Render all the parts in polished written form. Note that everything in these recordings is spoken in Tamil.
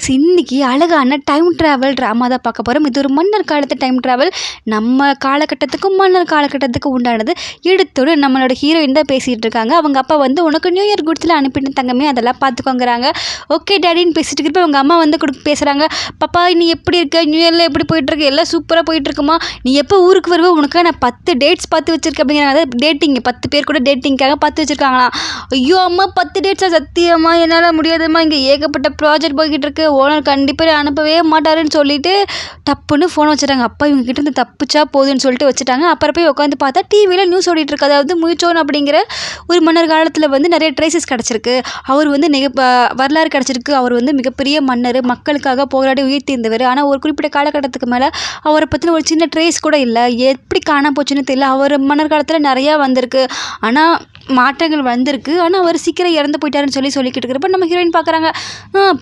இன்னைக்கு அழகான டைம் ட்ராவல் ட்ராமா தான் பார்க்க போகிறோம். இது ஒரு மன்னர் காலத்து டைம் ட்ராவல். நம்ம காலகட்டத்துக்கும் மன்னர் காலகட்டத்துக்கும் உண்டானது. எடுத்தோடு நம்மளோட ஹீரோயின் தான் பேசிகிட்டு இருக்காங்க. அவங்க அப்பா வந்து உனக்கு நியூ இயர் குட்ஸில் அனுப்பிட்டு தங்கமே அதெல்லாம் பார்த்துக்கோங்கிறாங்க. ஓகே டேடின்னு பேசிட்டு இருக்கப்போ அவங்க அம்மா வந்து பேசுகிறாங்க. பாப்பா நீ எப்படி இருக்க, நியூ இயரில் எப்படி போயிட்டுருக்கு, எல்லாம் சூப்பராக போயிட்டுருக்குமா, நீ எப்போ ஊருக்கு வருவோ உனக்காக நான் 10 டேட்ஸ் பார்த்து வச்சிருக்கேன் அப்படிங்கிறாங்க. அதாவது டேட்டிங் 10 பேர் கூட டேட்டிங்காக பார்த்து வச்சுருக்காங்களாம். ஐயோ அம்மா 10 டேட்ஸா, சத்தியம்மா என்னால் முடியாதும்மா, இங்கே ஏகப்பட்ட ப்ராஜெக்ட் போய்கிட்டு இருக்கு, ஓனர் கண்டிப்பாக அனுப்பவே மாட்டாருன்னு சொல்லிட்டு டப்புன்னு ஃபோனை வச்சுட்டாங்க. அப்பா இவங்க கிட்ட இருந்து தப்பிச்சா போதுன்னு சொல்லிட்டு வச்சுட்டாங்க. அப்புறம் போய் உட்காந்து பார்த்தா டிவியில் நியூஸ் ஓடிட்டு இருக்கு. அதாவது முயச்சோன் அப்படிங்கிற ஒரு மன்னர் காலத்தில் வந்து நிறைய ட்ரேசஸ் கிடச்சிருக்கு. அவர் வந்து வரலாறு கிடச்சிருக்கு. அவர் வந்து மிகப்பெரிய மன்னர், மக்களுக்காக போராடி உயிர்த்தீர்ந்தவர். ஆனால் ஒரு குறிப்பிட்ட காலகட்டத்துக்கு மேலே அவரை பற்றின ஒரு சின்ன ட்ரேஸ் கூட இல்லை. எப்படி காணாம போச்சுன்னு தெரியல. அவர் மன்னர் காலத்தில் நிறையா வந்திருக்கு, ஆனால் மாற்றங்கள் வந்திருக்கு. ஆனால் அவர் சீக்கிரம் இறந்து போயிட்டாருன்னு சொல்லிக்கிட்டு இருக்கிறப்ப நம்ம ஹீரோயின் பார்க்குறாங்க.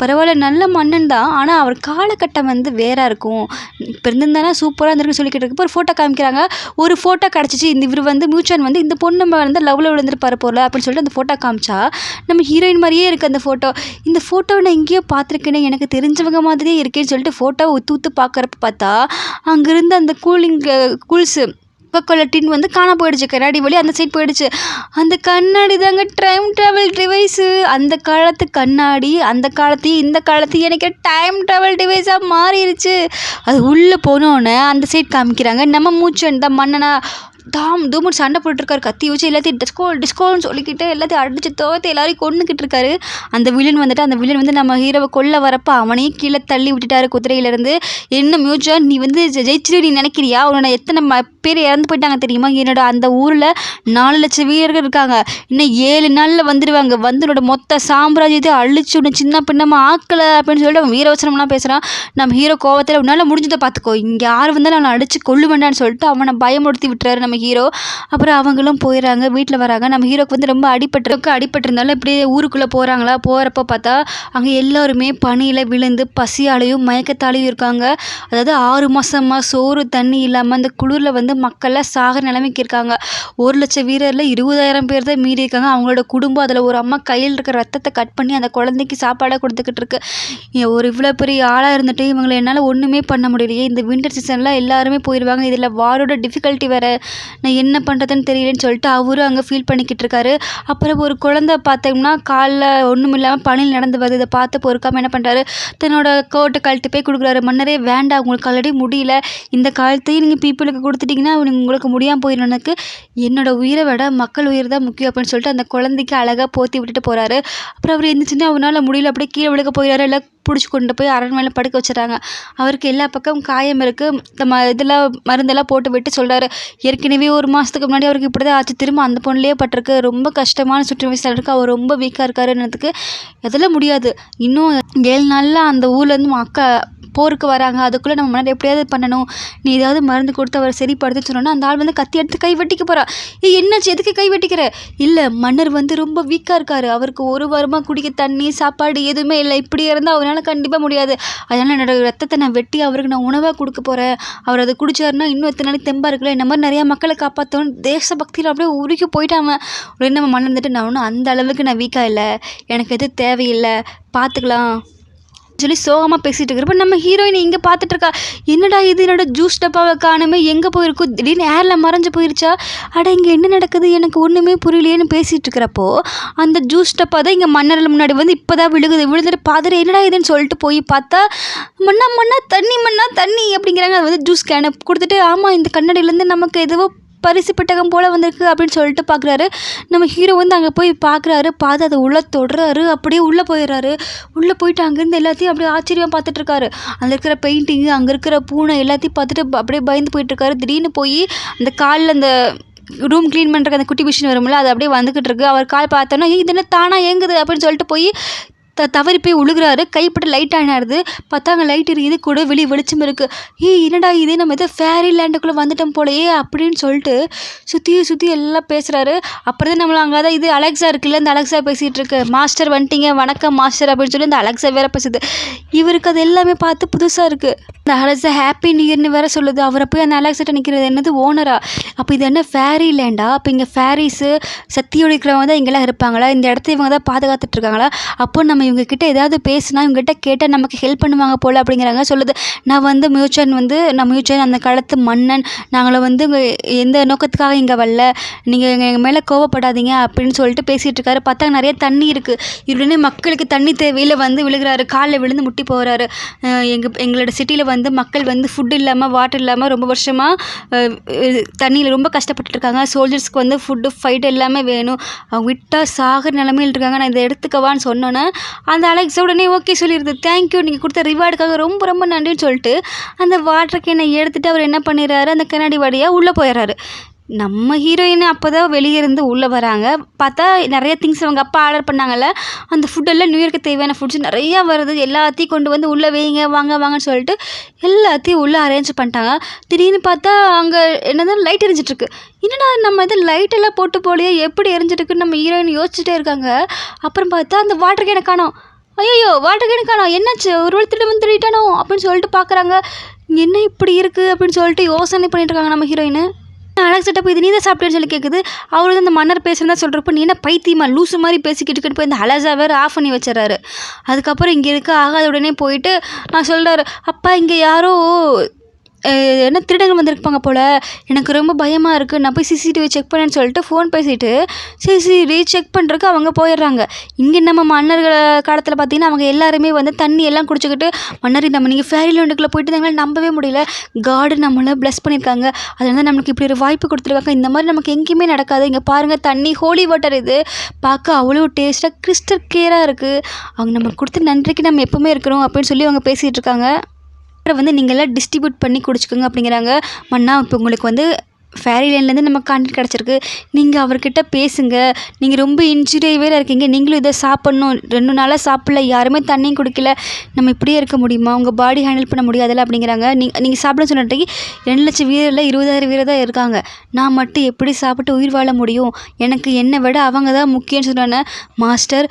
பரவாயில்ல நல்ல மன்னன் தான், ஆனால் அவர் காலகட்டம் வந்து வேற இருக்கும். இப்போ இருந்திருந்தானா சூப்பராக இருந்திருக்குன்னு சொல்லிக்கிட்டு இருக்கப்போ ஒரு ஃபோட்டோ காமிக்கிறாங்க. ஒரு ஃபோட்டோ கிடச்சிச்சு. இவர் வந்து மியூச்சுவன் வந்து இந்த பொண்ணு வந்து லவ்வில் விழுந்துருப்பாரு போல அப்படின்னு சொல்லிட்டு அந்த ஃபோட்டோ காமிச்சா நம்ம ஹீரோயின் மாதிரியே இருக்குது அந்த ஃபோட்டோ. இந்த ஃபோட்டோவை நான் எங்கேயோ பார்த்துருக்கேனே, எனக்கு தெரிஞ்சவங்க மாதிரியே இருக்கேன்னு சொல்லிட்டு ஃபோட்டோவை ஊற்று பார்க்குறப்ப பார்த்தா அங்கேருந்து அந்த கூல்ஸு கொக்கொலட்டின் வந்து காண போயிடுச்சு. கண்ணாடி வழி அந்த சைட் போயிடுச்சு. அந்த கண்ணாடி தாங்க டைம் ட்ராவல் டிவைஸு. அந்த காலத்து கண்ணாடி அந்த காலத்தையும் இந்த காலத்தையும் எனக்கு டைம் ட்ராவல் டிவைஸாக மாறிடுச்சு. அது உள்ளே போனோன்னே அந்த சைட் காமிக்கிறாங்க. நம்ம மூச்சன் தான் மன்னனா தூமுன்னு சண்டை போட்டுருக்காரு. கத்தி வச்சு எல்லாத்தையும் டிஸ்கோன்னு சொல்லிக்கிட்டு எல்லாத்தையும் அடிச்சு துவத்து எல்லாரையும் கொண்டுக்கிட்டு இருக்காரு. அந்த வில்லன் வந்து நம்ம ஹீரோவை கொல்ல வரப்போ அவனையும் கீழே தள்ளி விட்டுட்டாரு குதிரையிலேருந்து. என்ன மியூச்சுவல் நீ வந்து ஜெயிச்சிரு நீ நினைக்கிறியா, உன்னோட எத்தனை பேர் இறந்து போயிட்டாங்க தெரியுமா, என்னோட அந்த ஊரில் 4 லட்சம் வீரர்கள் இருக்காங்க, இன்னும் 7 நாளில் வந்துடுவாங்க, வந்து உன்னோட மொத்த சாம்ராஜ்யத்தை அழிச்சு உன்னை சின்ன பின்னமாக ஆக்கலை அப்படின்னு சொல்லிட்டு அவன் வீரவசனம்லாம் பேசுகிறான். நம்ம ஹீரோ கோவத்தில் உன்னால் முடிஞ்சதை பார்த்துக்கோ, இங்கே யார் வந்தாலும் அவனை அடித்து கொள்ளு வேண்டான்னு சொல்லிட்டு அவனை பயமுறுத்தி விட்டுறாரு நம்ம ஹீரோ. அப்புறம் அவங்களும் போயிடறாங்க, வீட்டில் வராங்க. நம்ம ஹீரோக்கு வந்து ரொம்ப அடிபட்டிருந்தாலும் இப்படியே ஊருக்குள்ளே போகிறாங்களா. போகிறப்ப பார்த்தா அங்கே எல்லாருமே பனியில் விழுந்து பசியாலையும் மயக்கத்தாலையும் இருக்காங்க. அதாவது 6 மாதமாக சோறு தண்ணி இல்லாமல் அந்த குளிரில் வந்து மக்கள்லாம் சாகிற நிலைமைக்கு இருக்காங்க. 1 லட்சம் வீரரில் 20,000 பேர் தான் மீறி இருக்காங்க. அவங்களோட குடும்பம் அதில் ஒரு அம்மா கையில் இருக்கிற ரத்தத்தை கட் பண்ணி அந்த குழந்தைக்கு சாப்பாடாக கொடுத்துக்கிட்டு இருக்கு. ஒரு இவ்வளோ பெரிய ஆளாக இருந்துட்டு இவங்களை என்னால் ஒன்றுமே பண்ண முடியலையே, இந்த வின்டர் சீசனில் எல்லாருமே போயிடுவாங்க, இதில் வாரோட டிஃபிகல்ட்டி வேறு, நான் என்ன பண்ணுறதுன்னு தெரியலன்னு சொல்லிட்டு அவரும் அங்கே ஃபீல் பண்ணிக்கிட்டு இருக்காரு. அப்புறம் ஒரு குழந்தை பார்த்தோம்னா காலில் ஒன்றும் இல்லாமல் பனியில் நடந்து வருது. இதை பார்த்து பொறுக்காமல் என்ன பண்ணுறாரு, தன்னோட கோட்டை கழட்டி போய் கொடுக்குறாரு. மன்னரே வேண்டாம், உங்களுக்கு ஆல்ரெடி முடியல, இந்த காலத்தையும் நீங்கள் பீப்புளுக்கு கொடுத்துட்டிங்கன்னா உங்களுக்கு முடியாமல் போயிடும், எனக்கு என்னோட உயிரை விட மக்கள் உயிர் தான் முக்கியம் அப்படின்னு சொல்லிட்டு அந்த குழந்தைக்கு அழகாக போற்றி விட்டுட்டு போகிறாரு. அப்புறம் அவர் எந்திரிச்சுன்னா அவனால் முடியல, அப்படியே கீழே விழுக்க போயிடாரு. எல்லாம் பிடிச்சி கொண்டு போய் அரண்மனையில் படுக்க வச்சுறாங்க. அவருக்கு எல்லா பக்கம் காயம் இருக்குது. இதெல்லாம் மருந்தெல்லாம் போட்டு விட்டு சொல்கிறாரு, ஏற்கனவே 1 மாதத்துக்கு முன்னாடி அவருக்கு இப்படி தான் ஆச்சு, திரும்ப அந்த பொண்ணுலேயே பட்டிருக்கு, ரொம்ப கஷ்டமான சுற்றுவயசில் இருக்குது, அவர் ரொம்ப வீக்காக இருக்காருன்றதுக்கு அதெல்லாம் முடியாது, இன்னும் 7 நாளில் அந்த ஊர்லேருந்து அக்கா போருக்கு வராங்க, அதுக்குள்ளே நம்ம மன்னர் எப்படியாவது பண்ணணும், நீ ஏதாவது மருந்து கொடுத்து அவர் சரிப்படுத்துன்னு சொன்னோன்னா அந்த ஆள் வந்து கத்தி எடுத்து கை வெட்டிக்க போகிறா. என்னாச்சு, எதுக்கு கை வெட்டிக்கிற, இல்லை மன்னர் வந்து ரொம்ப வீக்காக இருக்கார், அவருக்கு 1 வாரமாக குடிக்க தண்ணி சாப்பாடு எதுவுமே இல்லை, இப்படி இருந்தால் அவரால் கண்டிப்பாக முடியாது, அதனால் என்னோடய ரத்தத்தை நான் வெட்டி அவருக்கு நான் உணவாக கொடுக்க போகிறேன், அவர் அதை குடிச்சாருன்னா இன்னும் எத்தனை நாளைக்கு தெம்பாக இருக்குல்ல, இந்த மாதிரி நிறையா மக்களை காப்பாற்றணும், தேசபக்தியில் அப்படியே உருகி போயிட்டாங்க. உடனே நம்ம மன்னர் வந்துட்டு நான் ஒன்றும் அந்த அளவுக்கு நான் வீக்காக இல்லை, எனக்கு எது தேவையில்லை, பார்த்துக்கலாம் சொல்லி சோகமாக பேசிகிட்டு இருக்கிறப்ப நம்ம ஹீரோயின் இங்கே பார்த்துட்ருக்கா. என்னடா இது, என்னோட ஜூஸ் டப்பாவை காணுமே, எங்கே போயிருக்கும், திடீர்னு ஏரில் மறைஞ்சு போயிருச்சா, அட இங்கே என்ன நடக்குது எனக்கு ஒன்றுமே புரியலையேன்னு பேசிகிட்டு இருக்கிறப்போ அந்த ஜூஸ் டப்பா தான் இங்கே மன்னரில் முன்னாடி வந்து இப்போ தான் விழுந்துட்டு பாதிரி என்னடா இதுன்னு சொல்லிட்டு போய் பார்த்தா மண்ணா தண்ணி அப்படிங்கிறாங்க. அது வந்து ஜூஸ் கேனை கொடுத்துட்டு ஆமாம் இந்த கண்ணாடியிலேருந்து நமக்கு எதுவோ பரிசு பெட்டகம் போல் வந்திருக்கு அப்படின்னு சொல்லிட்டு பார்க்குறாரு. நம்ம ஹீரோ வந்து அங்கே போய் பார்க்குறாரு, பார்த்து அதை உள்ளே தொடுறாரு, அப்படியே உள்ளே போயிடுறாரு. உள்ளே போயிட்டு அங்கேருந்து எல்லாத்தையும் அப்படியே ஆச்சரியமாக பார்த்துட்ருக்காரு. அங்கே இருக்கிற பெயிண்டிங்கு, அங்கே இருக்கிற பூனை எல்லாத்தையும் பார்த்துட்டு அப்படியே பயந்து போயிட்டுருக்காரு. திடீர்னு போய் அந்த காலில் அந்த ரூம் க்ளீன் பண்ணுறக்கு அந்த குட்டி மிஷின் வரும்ல, அது அப்படியே வந்துக்கிட்டு இருக்கு. அவர் கால் பார்த்தோன்னா இது என்ன தானாக ஏங்குது அப்படின்னு சொல்லிட்டு போய் தவறி போய் உழுகிறாரு. கைப்பட்டு லைட் ஆனாருது. பார்த்தா அங்கே லைட் இருக்குது, கூட வெளிச்சம் இருக்குது. என்னடா இது, நம்ம எதோ ஃபேரி லேண்டுக்குள்ளே வந்துட்டோம் போலையே அப்படின்னு சொல்லிட்டு சுற்றி எல்லாம் பேசுகிறாரு. அப்புறம் தான் நம்மளை அங்கே தான் இது அலெக்ஸா இருக்குல்ல, இந்த அலெக்ஸா பேசிகிட்டு இருக்கு, மாஸ்டர் வந்துட்டீங்க வணக்கம் மாஸ்டர் அப்படின்னு சொல்லி இந்த அலெக்ஸா வேறு பேசுது. இவருக்கு அது எல்லாமே பார்த்து புதுசாக இருக்குது. இந்த அலெக்ஸா ஹாப்பி நியூ இயர்னு வேறு சொல்லுது. அவரை போய் அந்த அலெக்ஸாட்ட நிற்கிறது என்னது ஓனரா, அப்போ இது என்ன ஃபேரி லேண்டா, அப்போ இங்கே ஃபேரிஸு சக்தியோடு இருக்கிறவங்க தான் இங்கெல்லாம் இருப்பாங்களா, இந்த இடத்த இவங்க தான் பாதுகாத்துட்ருக்காங்களா, அப்போ நம்ம இவங்க கிட்ட ஏதாவது பேசினா இவங்ககிட்ட கேட்டால் நமக்கு ஹெல்ப் பண்ணுவாங்க போல் அப்படிங்கிறாங்க. சொல்லுது, நான் மியூச்சன் அந்த காலத்து மன்னன், நாங்களை வந்து எந்த நோக்கத்துக்காக இங்கே வரல, நீங்கள் எங்கள் மேலே கோவப்படாதீங்க அப்படின்னு சொல்லிட்டு பேசிகிட்டு இருக்காரு. பார்த்தா நிறைய தண்ணி இருக்குது. உடனே மக்களுக்கு தண்ணி தேவையில் வந்து விழுகிறாரு, காலில் விழுந்து முட்டி போகிறாரு. எங்களோட சிட்டியில் வந்து மக்கள் வந்து ஃபுட் இல்லாமல் வாட்டர் இல்லாமல் ரொம்ப வருஷமாக தண்ணியில் ரொம்ப கஷ்டப்பட்டுட்டு இருக்காங்க. சோல்ஜர்ஸ்க்கு வந்து ஃபுட்டு ஃபைட் எல்லாமே வேணும், அவங்க விட்டால் சாகிற நிலமையில் இருக்காங்க, நான் இதை எடுத்துக்கவான்னு சொன்னோன்னே அந்த அலெக்ஸா உடனே ஓகே சொல்லிடுது. தேங்க்யூ, நீங்கள் கொடுத்த ரிவார்டுக்காக ரொம்ப ரொம்ப நன்றின்னு சொல்லிட்டு அந்த வாட்டர் கேனை எடுத்துகிட்டு அவர் என்ன பண்ணிடுறாரு, அந்த கண்ணாடி வழியாக உள்ளே போயிடுறாரு. நம்ம ஹீரோயின் அப்போ தான் வெளியே இருந்து உள்ளே வராங்க. பார்த்தா நிறைய திங்ஸ் அவங்க அப்பா ஆர்டர் பண்ணாங்கல்ல, அந்த ஃபுட்டெல்லாம் நியூ இயர்க்கு தேவையான ஃபுட்ஸ் நிறையா வருது. எல்லாத்தையும் கொண்டு வந்து உள்ளே வைங்க, வாங்கன்னு சொல்லிட்டு எல்லாத்தையும் உள்ளே அரேஞ்ச் பண்ணிட்டாங்க. திடீர்னு பார்த்தா அங்கே என்னதான் லைட் எரிஞ்சிட்ருக்கு. என்னடா நம்ம இது லைட்டெல்லாம் போட்டு போலையே, எப்படி எரிஞ்சிட்ருக்குன்னு நம்ம ஹீரோயின் யோசிச்சுட்டே இருக்காங்க. அப்புறம் பார்த்தா அந்த வாட்டர் கேனை காணோம். ஐயோ, வாட்டர் கேனை காணோம், என்னாச்சு, ஒரு வேளை திருடிட்டானோ அப்படின்னு சொல்லிட்டு பார்க்குறாங்க. என்ன இப்படி இருக்குது அப்படின்னு சொல்லிட்டு யோசனை பண்ணிட்டு இருக்காங்க நம்ம ஹீரோயின். அலெக்ஸாட்ட போய் இது நீ தான் சாப்பிட்டேன்னு சொல்லி கேட்குது. அவரு வந்து அந்த மன்னர் பேசுகிறதா சொல்கிறப்ப, நீ என்ன பைத்தியமா லூசு மாதிரி பேசிக்கிட்டு இருக்குன்னு போய் இந்த அலெக்ஸா வேறு ஆஃப் பண்ணி வச்சிடறாரு. அதுக்கப்புறம் இங்கே ஆகாத உடனே போயிட்டு சொல்கிறாரு, அப்பா இங்கே யாரோ என்ன திருடங்க வந்திருப்பாங்க போல், எனக்கு ரொம்ப பயமாக இருக்குது, நான் போய் சிசிடிவி செக் பண்ணேன்னு சொல்லிட்டு ஃபோன் பேசிவிட்டு சிசிடிவி செக் பண்ணுறதுக்கு அவங்க போயிடுறாங்க. இங்கே நம்ம மன்னர்கள் காலத்தில் பார்த்திங்கன்னா அவங்க எல்லாருமே வந்து தண்ணி எல்லாம் குடிச்சிக்கிட்டு, மன்னர் நீங்கள் ஃபேரிலேண்டுக்குள்ளே போயிட்டு இருந்தாங்களா, நம்பவே முடியல, காடு நம்மளை ப்ளஸ் பண்ணியிருக்காங்க, அதனால தான் நம்மளுக்கு இப்படி ஒரு வாய்ப்பு கொடுத்துருக்காங்க, இந்த மாதிரி நமக்கு எங்கேயுமே நடக்காது, இங்கே பாருங்கள் தண்ணி ஹோலி வாட்டர், இது பார்க்க அவ்வளோ டேஸ்ட்டாக கிறிஸ்டல் கிளியராக இருக்குது, அவங்க நமக்கு கொடுத்த நன்றிக்கு நம்ம எப்போவுமே இருக்கணும் அப்படின்னு சொல்லி அவங்க பேசிகிட்டு இருக்காங்க. வந்து நீங்கள்லாம் டிஸ்ட்ரிபியூட் பண்ணி குடிச்சிக்கோங்க அப்படிங்கிறாங்க. மன்னா இப்போ உங்களுக்கு வந்து ஃபேரிலேண்ட்லேருந்து நமக்கு கான்டெக்ட் கிடச்சிருக்கு, நீங்கள் அவர்கிட்ட பேசுங்க, நீங்கள் ரொம்ப இன்ஜுரியாகவே இருக்கீங்க, நீங்களும் இதை சாப்பிட்ணும், 2 நாளாக சாப்பிடல, யாருமே தண்ணியும் குடிக்கல, நம்ம இப்படியே இருக்க முடியுமா, உங்கள் பாடி ஹேண்டில் பண்ண முடியாதுல்ல அப்படிங்கிறாங்க. நீங்கள் சாப்பிட சொன்னதுக்கு 2 லட்சம் வீரரில் 20,000 வீரர் தான் இருக்காங்க, நான் மட்டும் எப்படி சாப்பிட்டு உயிர் வாழ முடியும், எனக்கு என்னை விட அவங்க தான் முக்கியம்னு சொன்னானே. மாஸ்டர்,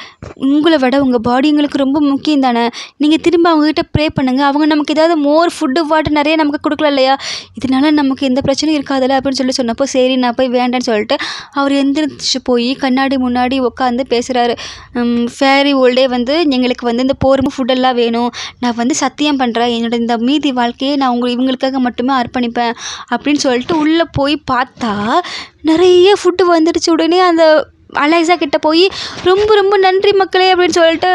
உங்களை விட உங்கள் பாடி எங்களுக்கு ரொம்ப முக்கியம் தானே, நீங்கள் திரும்ப அவங்ககிட்ட ப்ரே பண்ணுங்கள், அவங்க நமக்கு ஏதாவது மோர் ஃபுட்டு வாட்டர் நிறைய நமக்கு கொடுக்கல இல்லையா, இதனால நமக்கு எந்த பிரச்சனையும் இருக்காதுல்ல அப்படின்னு சொல்லி சொன்னப்போ, சரி நான் போய் வேண்டான்னு சொல்லிட்டு அவர் எந்திரிச்சு போய் கண்ணாடி முன்னாடி உட்காந்து பேசுகிறாரு. ஃபேரி ஓல்டே வந்து எங்களுக்கு வந்து இந்த போரும் ஃபுட்டெல்லாம் வேணும், நான் வந்து சத்தியம் பண்ணுறேன், என்னோட இந்த மீதி வாழ்க்கையை நான் இவங்களுக்காக மட்டுமே அர்ப்பணிப்பேன் அப்படின்னு சொல்லிட்டு உள்ளே போய் பார்த்தா நிறைய ஃபுட்டு வந்துடுச்சு. உடனே அந்த அலெக்ஸா கிட்ட போய் ரொம்ப ரொம்ப நன்றி மக்களே அப்படின்னு சொல்லிட்டு,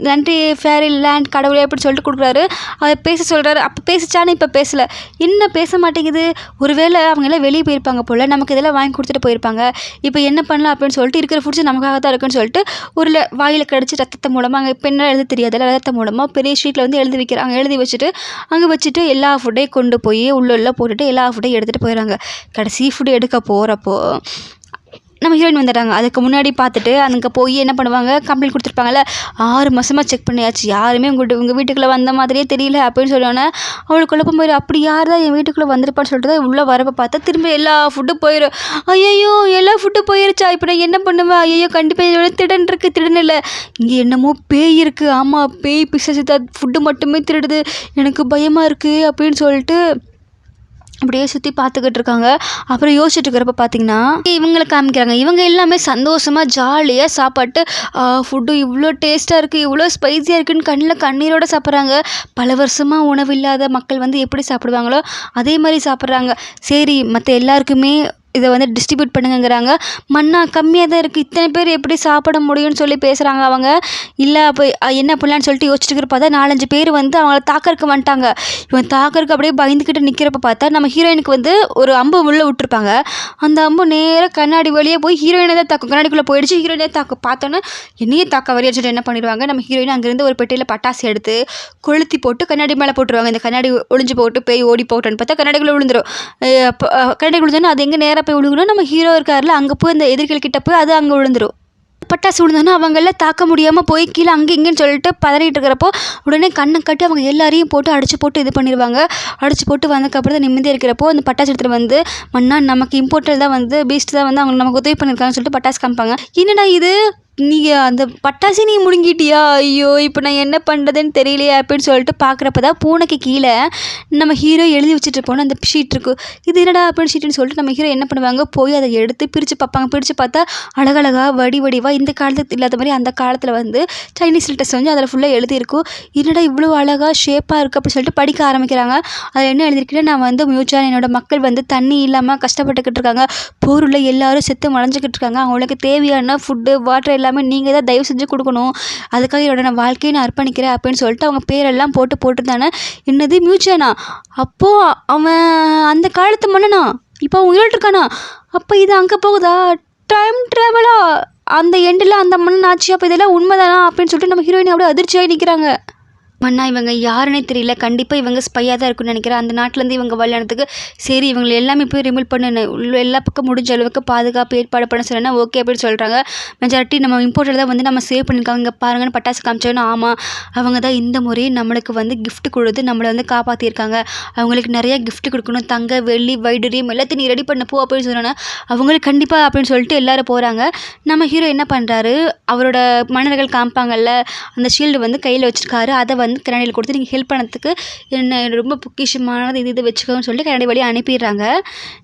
நன்றி ஃபேரி லேண்ட் கடவுளே அப்படின்னு சொல்லிட்டு கொடுக்குறாரு. அதை பேச சொல்கிறாரு. அப்போ பேசிச்சானே, இப்போ பேசலை, என்ன பேச மாட்டேங்குது, ஒருவேளை அவங்க எல்லாம் வெளியே போயிருப்பாங்க போல், நமக்கு இதெல்லாம் வாங்கி கொடுத்துட்டு போயிருப்பாங்க, இப்போ என்ன பண்ணலாம் அப்படின்னு சொல்லிட்டு, இருக்கிற ஃபுட்ஸ் நமக்காக தான் இருக்குன்னு சொல்லிட்டு ஒரு வாயில் கடிச்சு ரத்தத்தை மூலமாக, அங்கே பெண்ணால் எழுத தெரியாதுல்ல, ரத்தத்தை மூலமாக பெரிய ஷீட்டில் வந்து எழுதி வைக்கிறாங்க. எழுதி வச்சுட்டு அங்கே வச்சுட்டு எல்லா ஃபுட்டையும் கொண்டு போய் உள்ள போட்டுட்டு எல்லா ஃபுட்டையும் எடுத்துகிட்டு போயிடறாங்க. கடைசி ஃபுட்டு எடுக்க போகிறப்போ நம்ம ஹீரோயின் வந்துடுறாங்க. அதுக்கு முன்னாடி பார்த்துட்டு அங்கே போய் என்ன பண்ணுவாங்க, கம்ப்ளைண்ட் கொடுத்துருப்பாங்கல்ல, 6 மாதமாக செக் பண்ணியாச்சு, யாருமே உங்கள் வீட்டுக்குள்ளே வந்த மாதிரியே தெரியல அப்படின்னு சொன்னோன்னே அவளுக்கு குழப்பம் போயிடும். அப்படி யார் தான் என் வீட்டுக்குள்ளே வந்திருப்பான்னு சொல்லிட்டு தான் உள்ளே வரப்போ பார்த்தா திரும்ப எல்லா ஃபுட்டும் போயிடும். ஐயோ எல்லா ஃபுட்டும் போயிருச்சா, இப்போ நான் என்ன பண்ணுவேன், ஐயோ கண்டிப்பாக இதோட திடன் இருக்குது, திடன் இல்லை, இங்கே என்னமோ பேய் இருக்குது, ஆமாம் பேய் பிசாசு தான் ஃபுட்டு மட்டுமே திருடுது, எனக்கு பயமாக இருக்குது அப்படின்னு சொல்லிட்டு அப்படியே சுற்றி பார்த்துக்கிட்டு இருக்காங்க. அப்புறம் யோசிச்சுட்டு இருக்கிறப்ப பார்த்தீங்கன்னா இவங்களை காமிக்கிறாங்க. இவங்க எல்லாமே சந்தோஷமாக ஜாலியாக சாப்பாட்டு ஃபுட்டு இவ்வளோ டேஸ்ட்டாக இருக்குது, இவ்வளோ ஸ்பைஸியாக இருக்குதுன்னு கண்ணில் கண்ணீரோடு சாப்பிட்றாங்க. பல வருஷமாக உணவு இல்லாத மக்கள் வந்து எப்படி சாப்பிடுவாங்களோ அதே மாதிரி சாப்பிட்றாங்க. சரி மற்ற எல்லாருக்குமே இதை வந்து டிஸ்ட்ரிபியூட் பண்ணுங்கிறாங்க. மண்ணா கம்மியாக தான் இருக்குது, இத்தனை பேர் எப்படி சாப்பிட முடியும்னு சொல்லி பேசுகிறாங்க அவங்க. இல்லை அப்போ என்ன பண்ணலான்னு சொல்லிட்டு யோசிச்சுட்டு பார்த்தா 4-5 பேர் வந்து அவங்கள தாக்கறக்கு வந்துட்டாங்க. இவன் தாக்கறக்கு அப்படியே பயந்துக்கிட்டு நிற்கிறப்ப பார்த்தா நம்ம ஹீரோயினுக்கு வந்து ஒரு அம்பு உள்ளே விட்டுருப்பாங்க. அந்த அம்பு நேராக கண்ணாடி வழியே போய் ஹீரோயினை தான் தாக்கும். கண்ணாடிக்குள்ளே போயிடுச்சு, ஹீரோயினே தாக்கும். பார்த்தோன்னே என்னையே தாக்க வரைய சொல்லிட்டு என்ன பண்ணிடுவாங்க, நம்ம ஹீரோயின் அங்கேருந்து ஒரு பெட்டியில் பட்டாசு எடுத்து கொளுத்தி போட்டு கண்ணாடி மேலே போட்டுருவாங்க. இந்த கண்ணாடி ஒளிஞ்சு போட்டு பேய் ஓடி போட்டோன்னு பார்த்தா கண்ணாடிக்குள்ளே விழுந்துடும். கண்ணாடி விழுந்தோன்னா அது எங்கே நேராக போய் விழுகணும், நம்ம ஹீரோ இருக்காருல அங்கே போய் அந்த எதிரிகள் கிட்ட போய் அது அங்கே விழுந்துடும். பட்டாசு விழுந்தோன்னா அவங்களாம் தாக்க முடியாமல் போய் கீழே அங்கே இங்கேன்னு சொல்லிட்டு பதறிட்டு இருக்கிறப்போ உடனே கண்ணை கட்டி அவங்க எல்லாரையும் போட்டு அடிச்சு போட்டு இது பண்ணிடுவாங்க. அடிச்சு போட்டு வந்ததுக்கப்புறம் தான் நிம்மதியாக இருக்கிறப்போ அந்த பட்டாசு எடுத்துகிட்டு வந்து மண்ணா நமக்கு இம்போர்ட்டர் தான் வந்து பீஸ்ட் தான் வந்து அவங்க நமக்கு உதவி பண்ணியிருக்காங்கன்னு சொல்லிட்டு பட்டாசு காமிப்பாங்க. என்னடா இது நீங்கள் அந்த பட்டாசு நீ முழுங்கிட்டியா? ஐயோ இப்போ நான் என்ன பண்ணுறதுன்னு தெரியலையே அப்படின்னு சொல்லிட்டு பார்க்குறப்ப தான் பூனைக்கு கீழே நம்ம ஹீரோ எழுதி வச்சுட்டு போன அந்த ஷீட் இருக்கும். இது என்னடா அப்படின்னு ஷீட்டுன்னு சொல்லிட்டு நம்ம ஹீரோ என்ன பண்ணுவாங்க, போய் அதை எடுத்து பிரித்து பார்ப்பாங்க. பிரித்து பார்த்தா அழகழகா வடிவாக இந்த காலத்துக்கு இல்லாத மாதிரி அந்த காலத்தில் வந்து சைனீஸ் லெட்டர்ஸ் வந்து அதில் ஃபுல்லாக எழுதியிருக்கும். என்னடா இவ்வளோ அழகாக ஷேப்பாக இருக்குது அப்படின்னு சொல்லிட்டு படிக்க ஆரம்பிக்கிறாங்க. அதில் என்ன எழுதியிருக்குன்னா, நான் வந்து மியூச்சுவல் என்னோட மக்கள் வந்து தண்ணி இல்லாமல் கஷ்டப்பட்டுக்கிட்டு இருக்காங்க, போரில் எல்லாரும் செத்து மறைஞ்சிக்கிட்டு இருக்காங்க, அவங்களுக்கு தேவையான ஃபுட்டு வாட்டர் எல்லாமே நீங்கள் தான் தயவு செஞ்சு கொடுக்கணும், அதுக்காக என்னோட நான் வாழ்க்கையை நான் அர்ப்பணிக்கிறேன் அப்படின்னு சொல்லிட்டு அவங்க பேரெல்லாம் போட்டுதானே. என்னது மியூச்சுவனா? அப்போது அவன் அந்த காலத்து மன்னனா? இப்போ அவன் உயிரோடு இருக்கானா? அப்போ இது அங்கே போகுதா? டைம் ட்ராவலா? அந்த எண்டில் அந்த மன்னன் ஆச்சு. அப்போ இதெல்லாம் உண்மைதானா அப்படின்னு சொல்லிட்டு நம்ம ஹீரோயின் அப்படியே அதிர்ச்சியாகி நிற்கிறாங்க. மன்னா இவங்க யாருன்னே தெரியல, கண்டிப்பாக இவங்க ஸ்பையாக தான் இருக்குன்னு நினைக்கிறேன். அந்த நாட்டிலேருந்து இவங்க விளையாடுறதுக்கு சரி இவங்களை எல்லாமே போய் ரிமூவ் பண்ணு, உள்ள எல்லா பக்கம் முடிஞ்ச அளவுக்கு பாதுகாப்பு ஏற்பாடு பண்ண சொன்னா ஓகே அப்படின்னு சொல்கிறாங்க. மெஜாரிட்டி நம்ம இம்போர்ட்டில் தான் வந்து நம்ம சேவ் பண்ணியிருக்காங்க, இங்கே பாருங்கன்னு பட்டாசு காமிச்சோன்னா ஆமாம் அவங்க தான் இந்த முறை நம்மளுக்கு வந்து கிஃப்ட் கொடுத்து நம்மளை வந்து காப்பாற்றியிருக்காங்க, அவங்களுக்கு நிறையா கிஃப்ட் கொடுக்கணும், தங்க வெள்ளி வைடூரியம் எல்லாத்தையும் நீ ரெடி பண்ண போ அப்படின்னு சொன்னோன்னா அவங்களுக்கு கண்டிப்பாக அப்படின்னு சொல்லிட்டு எல்லோரும் போகிறாங்க. நம்ம ஹீரோ என்ன பண்ணுறாரு, அவரோட மன்னர்கள் காமிப்பாங்கல்ல அந்த ஷீல்டு வந்து கையில் வச்சுருக்காரு, அதை வந்து கண்ணாடியில் கொடுத்து நீங்கள் ஹெல்ப் பண்ணதுக்கு என்ன ரொம்ப பொக்கிஷமானது இது வச்சுக்கோன்னு சொல்லிட்டு கண்ணாடி வழியாக அனுப்பிடுறாங்க.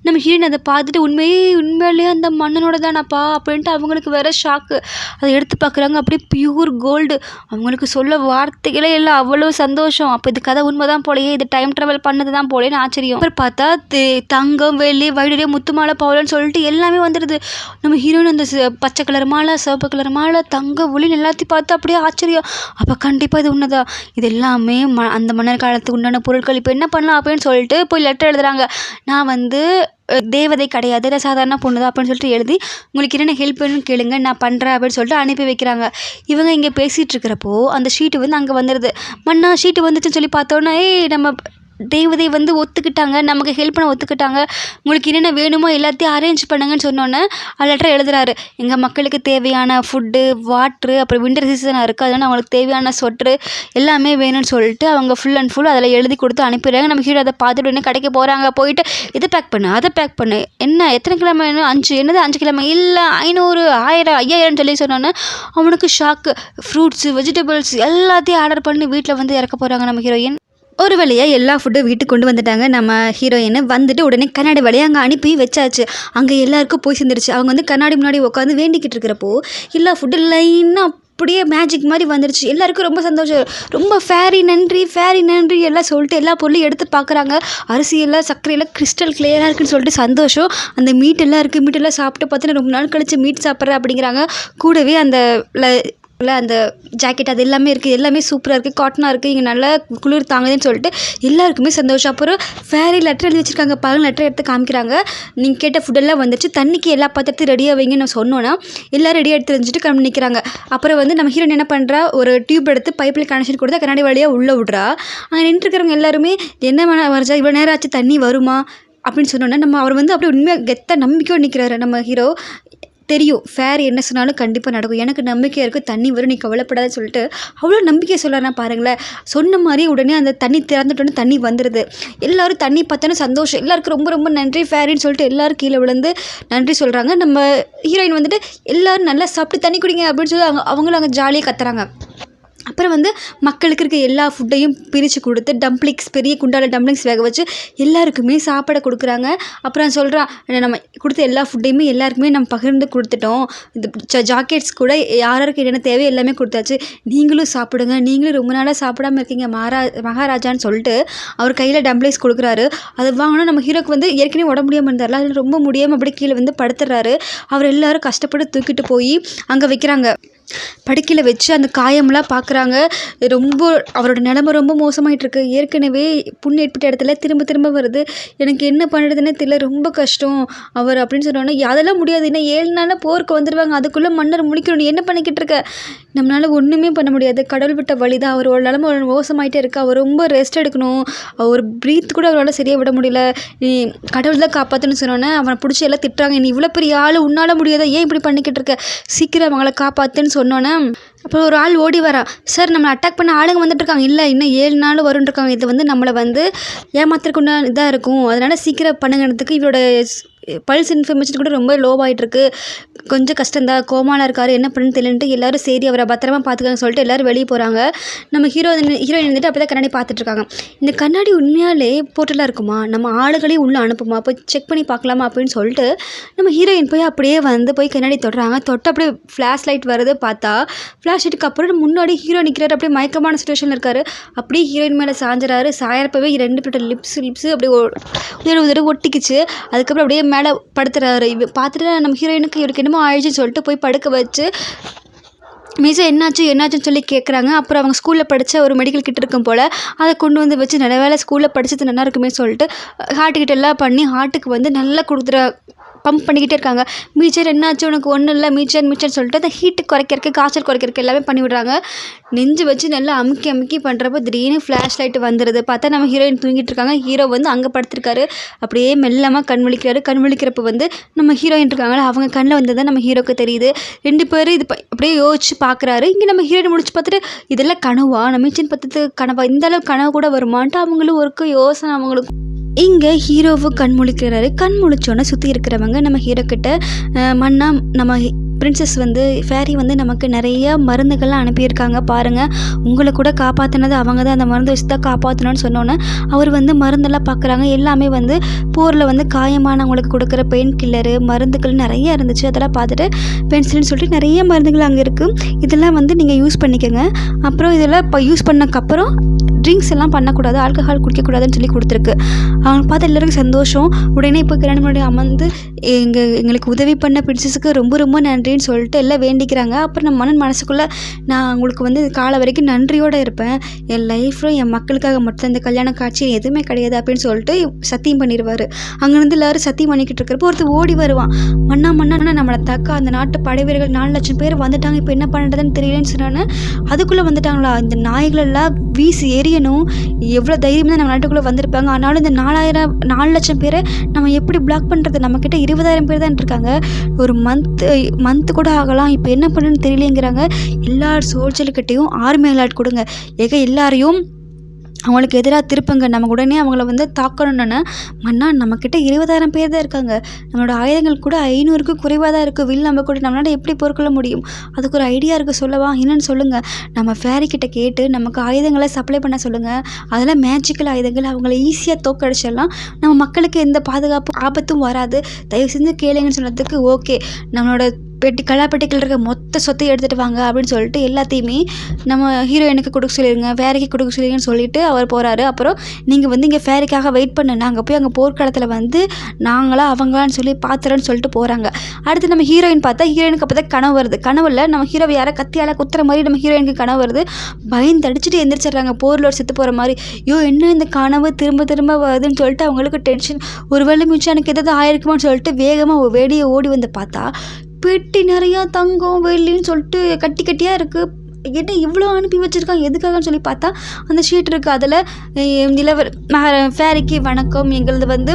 நம்ம ஹீரோயின் அதை பார்த்துட்டு உண்மையிலேயே அந்த மன்னனோட தானப்பா அப்படின்ட்டு அவங்களுக்கு வேற ஷாக்கு. அதை எடுத்து பார்க்குறாங்க, அப்படியே பியூர் கோல்டு, அவங்களுக்கு சொல்ல வார்த்தைகளே இல்லை, அவ்வளோ சந்தோஷம். அப்போ இது கதை உண்மை தான் போலையே, இது டைம் ட்ராவல் பண்ணது தான் போலேன்னு ஆச்சரியம். அப்புறம் பார்த்தா தங்கம் வெள்ளி வைடூரியம் முத்து மாலை பவளன்னு சொல்லிட்டு எல்லாமே வந்துடுது. நம்ம ஹீரோயின் அந்த பச்சை கலர் மாலை சிவப்பு கலர் மாலை தங்க ஒளி எல்லாத்தையும் பார்த்து அப்படியே ஆச்சரியம். அப்போ கண்டிப்பாக இது உண்மைதான், இது எல்லாமே அந்த மன்னர் காலத்துக்கு உண்டான பொருட்கள், இப்போ என்ன பண்ணலாம் அப்படின்னு சொல்லிட்டு போய் லெட்டர் எழுதுறாங்க. நான் வந்து தேவதை கிடையாது, நான் சாதாரண பொண்ணு தான் அப்படின்னு சொல்லிட்டு எழுதி உங்களுக்கு என்னென்ன ஹெல்ப் வேணும்னு கேளுங்க நான் பண்ணுறேன் அப்படின்னு சொல்லிட்டு அனுப்பி வைக்கிறாங்க. இவங்க இங்கே பேசிகிட்டு இருக்கிறப்போ அந்த ஷீட்டு வந்து அங்கே வந்துடுது. மண்ணா ஷீட்டு வந்துச்சுன்னு சொல்லி பார்த்தோன்னா நம்ம தேவதை வந்து ஒத்துக்கிட்டாங்க, நமக்கு ஹெல்ப் பண்ண ஒத்துக்கிட்டாங்க, உங்களுக்கு என்னென்ன வேணுமோ எல்லாத்தையும் அரேஞ்ச் பண்ணுங்கன்னு சொன்னோன்னே லெட்டர் எழுதுறாரு. எங்கள் மக்களுக்கு தேவையான ஃபுட்டு வாட்ரு அப்புறம் வின்டர் சீசனாக இருக்குது, அதனால் அவங்களுக்கு தேவையான சொட்ரு எல்லாமே வேணும்னு சொல்லிட்டு அவங்க ஃபுல் அண்ட் ஃபுல் அதில் எழுதி கொடுத்து அனுப்பிடுறாங்க. நம்ம ஹீரோ அதை பார்த்துட்டு உடனே கடைக்கு போகிறாங்க. போயிட்டு இதை பேக் பண்ணு அதை பேக் பண்ணு, என்ன எத்தனை கிலோ வேணும்? 5 கிலோ இல்லை 500 1000 5000 சொல்லி சொன்னோன்னே அவனுக்கு ஷாக்கு. ஃப்ரூட்ஸு வெஜிடபிள்ஸ் எல்லாத்தையும் ஆர்டர் பண்ணி வீட்டில் வந்து இறக்க போகிறாங்க நம்ம ஹீரோயின். ஒரு வழியாக எல்லா ஃபுட்டும் வீட்டுக்கு கொண்டு வந்துட்டாங்க. நம்ம ஹீரோயின் வந்துட்டு உடனே கண்ணாடி வழியாக அங்கே அனுப்பி வச்சாச்சு. அங்கே எல்லாருக்கும் போய் சேர்ந்துருச்சு. அவங்க வந்து கண்ணாடி முன்னாடி உட்காந்து வேண்டிக்கிட்டு இருக்கிறப்போ எல்லா ஃபுட்டு லைனாக அப்படியே மேஜிக் மாதிரி வந்துருச்சு. எல்லாருக்கும் ரொம்ப சந்தோஷம், ரொம்ப ஃபேரி நன்றி எல்லாம் சொல்லிட்டு எல்லா பொருளையும் எடுத்து பார்க்குறாங்க. அரிசியெல்லாம் சர்க்கரையெல்லாம் கிறிஸ்டல் கிளியராக இருக்குன்னு சொல்லிட்டு சந்தோஷம். அந்த மீட்டெல்லாம் இருக்குது, மீட்டெல்லாம் சாப்பிட்டு பார்த்தீங்கன்னா ரொம்ப நாள் கழிச்சு மீட் சாப்பிட்றேன் அப்படிங்கிறாங்க. கூடவே அந்த அந்த ஜாக்கெட் அது எல்லாமே இருக்குது, எல்லாமே சூப்பராக இருக்குது, காட்டனாக இருக்குது, இங்கே நல்லா குளிர் தாங்குதுன்னு சொல்லிட்டு எல்லாருக்குமே சந்தோஷம். அப்புறம் ஃபேரி லெட்டர் எழுதி வச்சுருக்காங்க, பாருங்க லெட்டர் எடுத்து காமிக்கிறாங்க. நீங்கள் கேட்ட ஃபுட்டெல்லாம் வந்துச்சு, தண்ணிக்கு எல்லா பாத்திரத்தையும் ரெடியாக வைங்கன்னு நான் சொன்னோன்னா எல்லோரும் ரெடியாக எடுத்து தெரிஞ்சுட்டு கிளம்பி நிற்கிறாங்க. அப்புறம் வந்து நம்ம ஹீரோயின் என்ன பண்ணுறா, ஒரு டியூப் எடுத்து பைப்பில் கனெக்ஷன் கொடுத்தா கண்ணாடி வழியாக உள்ளே விட்றா. அங்கே நின்றுருக்கிறவங்க எல்லாருமே என்ன வேணா வரஜா இவ்வளோ நேரம் ஆச்சு தண்ணி வருமா அப்படின்னு சொன்னோன்னா நம்ம அவர் வந்து அப்படியே உண்மையாக கெத்தாக நம்பிக்கையோடு நிற்கிறாரு. நம்ம ஹீரோ தெரியும் ஃபேர் என்ன சொன்னாலும் கண்டிப்பாக நடக்கும், எனக்கு நம்பிக்கையாக இருக்குது தண்ணி வரும் நீ கவலைப்படாத சொல்லிட்டு அவ்வளோ நம்பிக்கை சொல்லலாம் பாருங்களேன். சொன்ன மாதிரி உடனே அந்த தண்ணி திறந்துட்டோன்னு தண்ணி வந்துடுது. எல்லோரும் தண்ணி பார்த்தோன்னே சந்தோஷம், எல்லாருக்கும் ரொம்ப ரொம்ப நன்றி ஃபேரின்னு சொல்லிட்டு எல்லோரும் கீழே விழுந்து நன்றி சொல்கிறாங்க. நம்ம ஹீரோயின் வந்துட்டு எல்லோரும் நல்லா சாப்பிட்டு தண்ணி குடிங்க அப்படின்னு சொல்லி அவங்களும் அங்கே ஜாலியாக கத்துறாங்க. அப்புறம் வந்து மக்களுக்கு இருக்க எல்லா ஃபுட்டையும் பிரித்து கொடுத்து டம்ப்ளிங்ஸ் பெரிய குண்டாவில் டம்ப்ளிங்ஸ் வேக வச்சு எல்லாருக்குமே சாப்பிட கொடுக்குறாங்க. அப்புறம் சொல்கிறான், நம்ம கொடுத்த எல்லா ஃபுட்டையுமே எல்லாருக்குமே நம்ம பகிர்ந்து கொடுத்துட்டோம், இது ஜாக்கெட்ஸ் கூட யாருக்கு என்னென்ன தேவை எல்லாமே கொடுத்தாச்சு, நீங்களும் சாப்பிடுங்க, நீங்களும் ரொம்ப நாளாக சாப்பிடாமல் இருக்கீங்க மகாராஜான்னு சொல்லிட்டு அவர் கையில் டம்ப்ளிங்ஸ் கொடுக்குறாரு. அது வாங்கினா நம்ம ஹீரோக்கு வந்து ஏற்கனவே உடம்பு முடியாமல் இருந்தார்ல, அதில் ரொம்ப முடியாமல் அப்படியே கீழே வந்து படுத்துடுறாரு. அவர் எல்லோரும் கஷ்டப்பட்டு தூக்கிட்டு போய் அங்கே வைக்கிறாங்க. படுக்கையில் வச்சு அந்த காயமெல்லாம் பார்க்குறாங்க. ரொம்ப அவரோட நிலமை ரொம்ப மோசமாயிட்ருக்கு, ஏற்கனவே புண்ணு ஏற்பட்ட இடத்துல திரும்ப வருது, எனக்கு என்ன பண்ணுறதுன்னே தெரியல, ரொம்ப கஷ்டம் அவர் அப்படின்னு சொன்னோன்னே அதெல்லாம் முடியாது, இன்னும் 7 நாளில் போருக்கு வந்துடுவாங்க, அதுக்குள்ளே மன்னர் முடிக்கணும், நீ என்ன பண்ணிக்கிட்டு இருக்க, நம்மளால் ஒன்றுமே பண்ண முடியாது, கடவுள் விட்ட வழி தான், அவரோட நிலமை மோசமாயிட்டே இருக்குது, அவர் ரொம்ப ரெஸ்ட் எடுக்கணும், ஒரு ப்ரீத் கூட அவரால் சரியாக விட முடியல, நீ கடவுள் தான் காப்பாற்றணும்னு சொன்னோன்னே அவனை பிடிச்சி எல்லாம் திட்டுறாங்க, நீ இவ்வளோ பெரிய ஆள் உன்னால் முடியாத ஏன் இப்படி பண்ணிக்கிட்டு இருக்க, சீக்கிரம் அவங்கள காப்பாற்றுன்னு சொன்னோன்னே அப்புறம் ஒரு ஆள் ஓடி வரான். சார் நம்மளை அட்டாக் பண்ண ஆளுங்க வந்துட்டுருக்காங்க. இல்லை இன்னும் 7 நாள் வரும்ன்ருக்காங்க. இது வந்து நம்மளை வந்து ஏமாத்துறதுக்கு உண்டான இதாக இருக்கும். அதனால் சீக்கிரம் பண்ணுங்கன்றதுக்கு இவரோட பல்ஸ் இன்ஃபர்மேஷன் கூட ரொம்ப லோவாகிட்டுருக்கு. கொஞ்சம் கஷ்டம்தான். கோமாவில் இருக்கார். என்ன பண்ணுன்னு தெரியலன்ட்டு எல்லாரும் சரி அவரை பத்திரமா பார்த்துக்கன்னு சொல்லிட்டு எல்லோரும் வெளியே போகிறாங்க. நம்ம ஹீரோயின் இருந்துட்டு அப்போ தான் கண்ணாடி பார்த்துட்ருக்காங்க. இந்த கண்ணாடி உண்மையாலே போர்ட்டலாக இருக்குமா? நம்ம ஆளுகளையும் உள்ளே அனுப்புமா? போய் செக் பண்ணி பார்க்கலாமா அப்படின்னு சொல்லிட்டு நம்ம ஹீரோயின் போய் அப்படியே வந்து போய் கண்ணாடி தொடுறாங்க. தொட்டு அப்படியே ஃப்ளாஷ் லைட் வருது. பார்த்தா ஃப்ளாஷ் லைட்டுக்கு அப்புறம் முன்னாடி ஹீரோ நிற்கிறாரு. அப்படியே மயக்கமான சுச்சுவேஷனில் இருக்கார். அப்படியே ஹீரோயின் மேலே சாஞ்சிறாரு. சாயறப்பவே 2 பேரோட லிப்ஸு அப்படியே உதற ஒட்டிக்குச்சு. அதுக்கப்புறம் அப்படியே மேலே படுத்துறாரு. பார்த்துட்டு நம்ம ஹீரோயினுக்கு இவருக்கு என்னமோ ஆயிடுச்சுன்னு சொல்லிட்டு போய் படுக்க வச்சு மிஸ் என்னாச்சுன்னு சொல்லி கேட்குறாங்க. அப்புறம் அவங்க ஸ்கூலில் படித்த ஒரு மெடிக்கல் கிட் இருக்கும் போல் அதை கொண்டு வந்து வச்சு நல்ல வேளை ஸ்கூலில் படித்தது நல்லா இருக்குமே சொல்லிட்டு ஹார்ட்டுக்கிட்ட எல்லாம் பண்ணி ஹார்ட்டுக்கு வந்து நல்லா கொடுத்துற பம்ப் பண்ணிக்கிட்டே இருக்காங்க. மீச்சர் என்னாச்சு உனக்கு ஒன்றும் இல்லை மீச்சர்னு சொல்லிட்டு அந்த ஹீட்டு குறைக்கிறதுக்கு காய்ச்சல் குறைக்கிறதுக்கு எல்லாமே பண்ணி விடுறாங்க. நெஞ்சு வச்சு நல்லா அமுக்கி பண்ணுறப்போ திடீர்னு ஃப்ளாஷ் லைட் வந்துடுது. பார்த்தா நம்ம ஹீரோயின் தூங்கிட்டு இருக்காங்க. ஹீரோ வந்து அங்கே படுத்திருக்காரு. அப்படியே மெல்லமாக கண் விழிக்கிறப்ப வந்து நம்ம ஹீரோயின் இருக்காங்களா அவங்க கண்ணில் வந்தது நம்ம ஹீரோக்கு தெரியுது. 2 பேரும் இது அப்படியே யோசிச்சு பார்க்குறாரு. இங்கே நம்ம ஹீரோயின் முடிச்சு பார்த்துட்டு இதெல்லாம் கனவா? நம்ம மீச்சன் பத்தது கனவா? இந்த அளவுக்கு கனவு கூட வருமான்ட்டு அவங்களும் ஒரு யோசனை அவங்களுக்கு. இங்கே ஹீரோவும் கண் முழிக்கிறாரு. கண் முழிச்சோன்னே சுற்றி இருக்கிறவங்க நம்ம ஹீரோ கிட்ட மன்னா நம்ம பிரின்சஸ் வந்து ஃபேரி வந்து நமக்கு நிறைய மருந்துகள்லாம் அனுப்பியிருக்காங்க பாருங்கள். உங்களை கூட காப்பாற்றினது அவங்க தான். அந்த மருந்து வச்சு தான் காப்பாற்றணும்னு சொன்னோன்னே அவர் வந்து மருந்தெல்லாம் பார்க்குறாங்க. எல்லாமே வந்து போரில் வந்து காயமானவங்களுக்கு கொடுக்குற பெயின் கில்லரு மருந்துகள் நிறைய இருந்துச்சு. அதெல்லாம் பார்த்துட்டு பென்சில்னு சொல்லிட்டு நிறைய மருந்துகள் அங்கே இருக்குது. இதெல்லாம் வந்து நீங்கள் யூஸ் பண்ணிக்கோங்க. அப்புறம் இதெல்லாம் இப்போ யூஸ் பண்ணக்கப்புறம் ட்ரிங்க்ஸ் எல்லாம் பண்ணக்கூடாது, ஆல்கஹால் குடிக்கக்கூடாதுன்னு சொல்லி கொடுத்துருக்கு. அவங்க பார்த்து எல்லாருக்கும் சந்தோஷம். உடனே இப்போ கிரண் முன்னாடி அமர்ந்து எங்களுக்கு உதவி பண்ண பிரின்சஸுக்கு ரொம்ப நன்றின்னு சொல்லிட்டு எல்லாம் வேண்டிக்கிறாங்க. அப்புறம் நம்ம மனசுக்குள்ளே நான் உங்களுக்கு வந்து காலம் வரைக்கும் நன்றியோடு இருப்பேன். என் லைஃப்பில் என் மக்களுக்காக மட்டும் இந்த கல்யாண காட்சி எதுவுமே கிடையாது அப்படின்னு சொல்லிட்டு சத்தியம் பண்ணிடுவார். அங்கேருந்து எல்லோரும் சத்தியம் பண்ணிக்கிட்டு இருக்கிறப்போ ஒருத்தர் ஓடி வருவான். மன்னா நம்மளை தாக்க அந்த நாட்டு படை வீரர்கள் 4 லட்சம் பேர் வந்துட்டாங்க. இப்போ என்ன பண்ணுறதுன்னு தெரியலன்னு சொன்னான்னு அதுக்குள்ளே வந்துட்டாங்களா? இந்த நாய்களெல்லாம் வீசி எரியணும். எவ்வளோ தைரியம் தான் நம்ம நாட்டுக்குள்ளே வந்திருப்பாங்க. ஆனாலும் இந்த 4 லட்சம் பேரை நம்ம எப்படி பிளாக் பண்ணுறது? நம்மக்கிட்ட 20,000 பேர் தான் இருக்காங்க. ஒரு மந்த்து கூட ஆகலாம். இப்போ என்ன பண்ணுன்னு தெரியலேங்கிறாங்க. எல்லா சோல்ஜர்கிட்டையும் ஆர்மி அலர்ட் கொடுங்க. எல்லாரையும் அவங்களுக்கு எதிராக திருப்புங்க. நம்ம உடனே அவங்கள வந்து தாக்கணுன்னு. மன்னா நம்மக்கிட்ட 20,000 பேர் தான் இருக்காங்க. நம்மளோட ஆயுதங்கள் கூட 500க்கு குறைவாக தான் இருக்குது. நம்ம கூட நம்மளால் எப்படி பொருட்கொள்ள முடியும்? அதுக்கு ஒரு ஐடியா இருக்குது சொல்லவா? என்னென்னு சொல்லுங்கள். நம்ம ஃபேரிக்கிட்ட கேட்டு நமக்கு ஆயுதங்களை சப்ளை பண்ண சொல்லுங்கள். அதெல்லாம் மேஜிக்கல் ஆயுதங்கள். அவங்கள ஈஸியாக தோக்கடிச்சிடலாம். நம்ம மக்களுக்கு எந்த பாதுகாப்பு ஆபத்தும் வராது. தயவு செஞ்சு கேளுங்கன்னு சொன்னதுக்கு ஓகே நம்மளோட கலாப்பெட்டிகள் இருக்க மொத்த சொத்தையும் எடுத்துகிட்டு வாங்க அப்படின்னு சொல்லிட்டு எல்லாத்தையுமே நம்ம ஹீரோயினுக்கு கொடுக்க சொல்லிடுங்க, ஃபேரிக்கு கொடுக்க சொல்லிடுங்கன்னு சொல்லிட்டு அவர் போகிறாரு. அப்புறம் நீங்கள் வந்து இங்கே ஃபேரிக்காக வெயிட் பண்ணு, நாங்கள் போய் அங்கே போர்க்களத்தில் வந்து நாங்களா அவங்களான்னு சொல்லி பார்த்துறோன்னு சொல்லிட்டு போகிறாங்க. அடுத்து நம்ம ஹீரோயின் பார்த்தா ஹீரோயினுக்கு அப்போ தான் கனவு வருது. கனவுல நம்ம ஹீரோவை யாரை கத்தியால் குத்துற மாதிரி நம்ம ஹீரோயினுக்கு கனவு வருது. பயந்து அடிச்சுட்டு எந்திரிச்சிடுறாங்க. போரில் செத்து போகிற மாதிரி. என்ன இந்த கனவு திரும்ப வருதுன்னு சொல்லிட்டு அவங்களுக்கு டென்ஷன். ஒரு வேளை மிச்சம் எனக்கு எதாவது ஆயிருக்குமான்னு சொல்லிட்டு வேகமாக வெளியே ஓடி வந்து பார்த்தா பெட்டி நிறையா தங்கம் வெள்ளின்னு சொல்லிட்டு கட்டியாக இருக்குது. என்ன இவ்வளோ அனுப்பி வச்சுருக்காங்க எதுக்காகன்னு சொல்லி பார்த்தா அந்த ஷீட் இருக்குது. அதில் ஃபேரிக்கு வணக்கம், எங்களது வந்து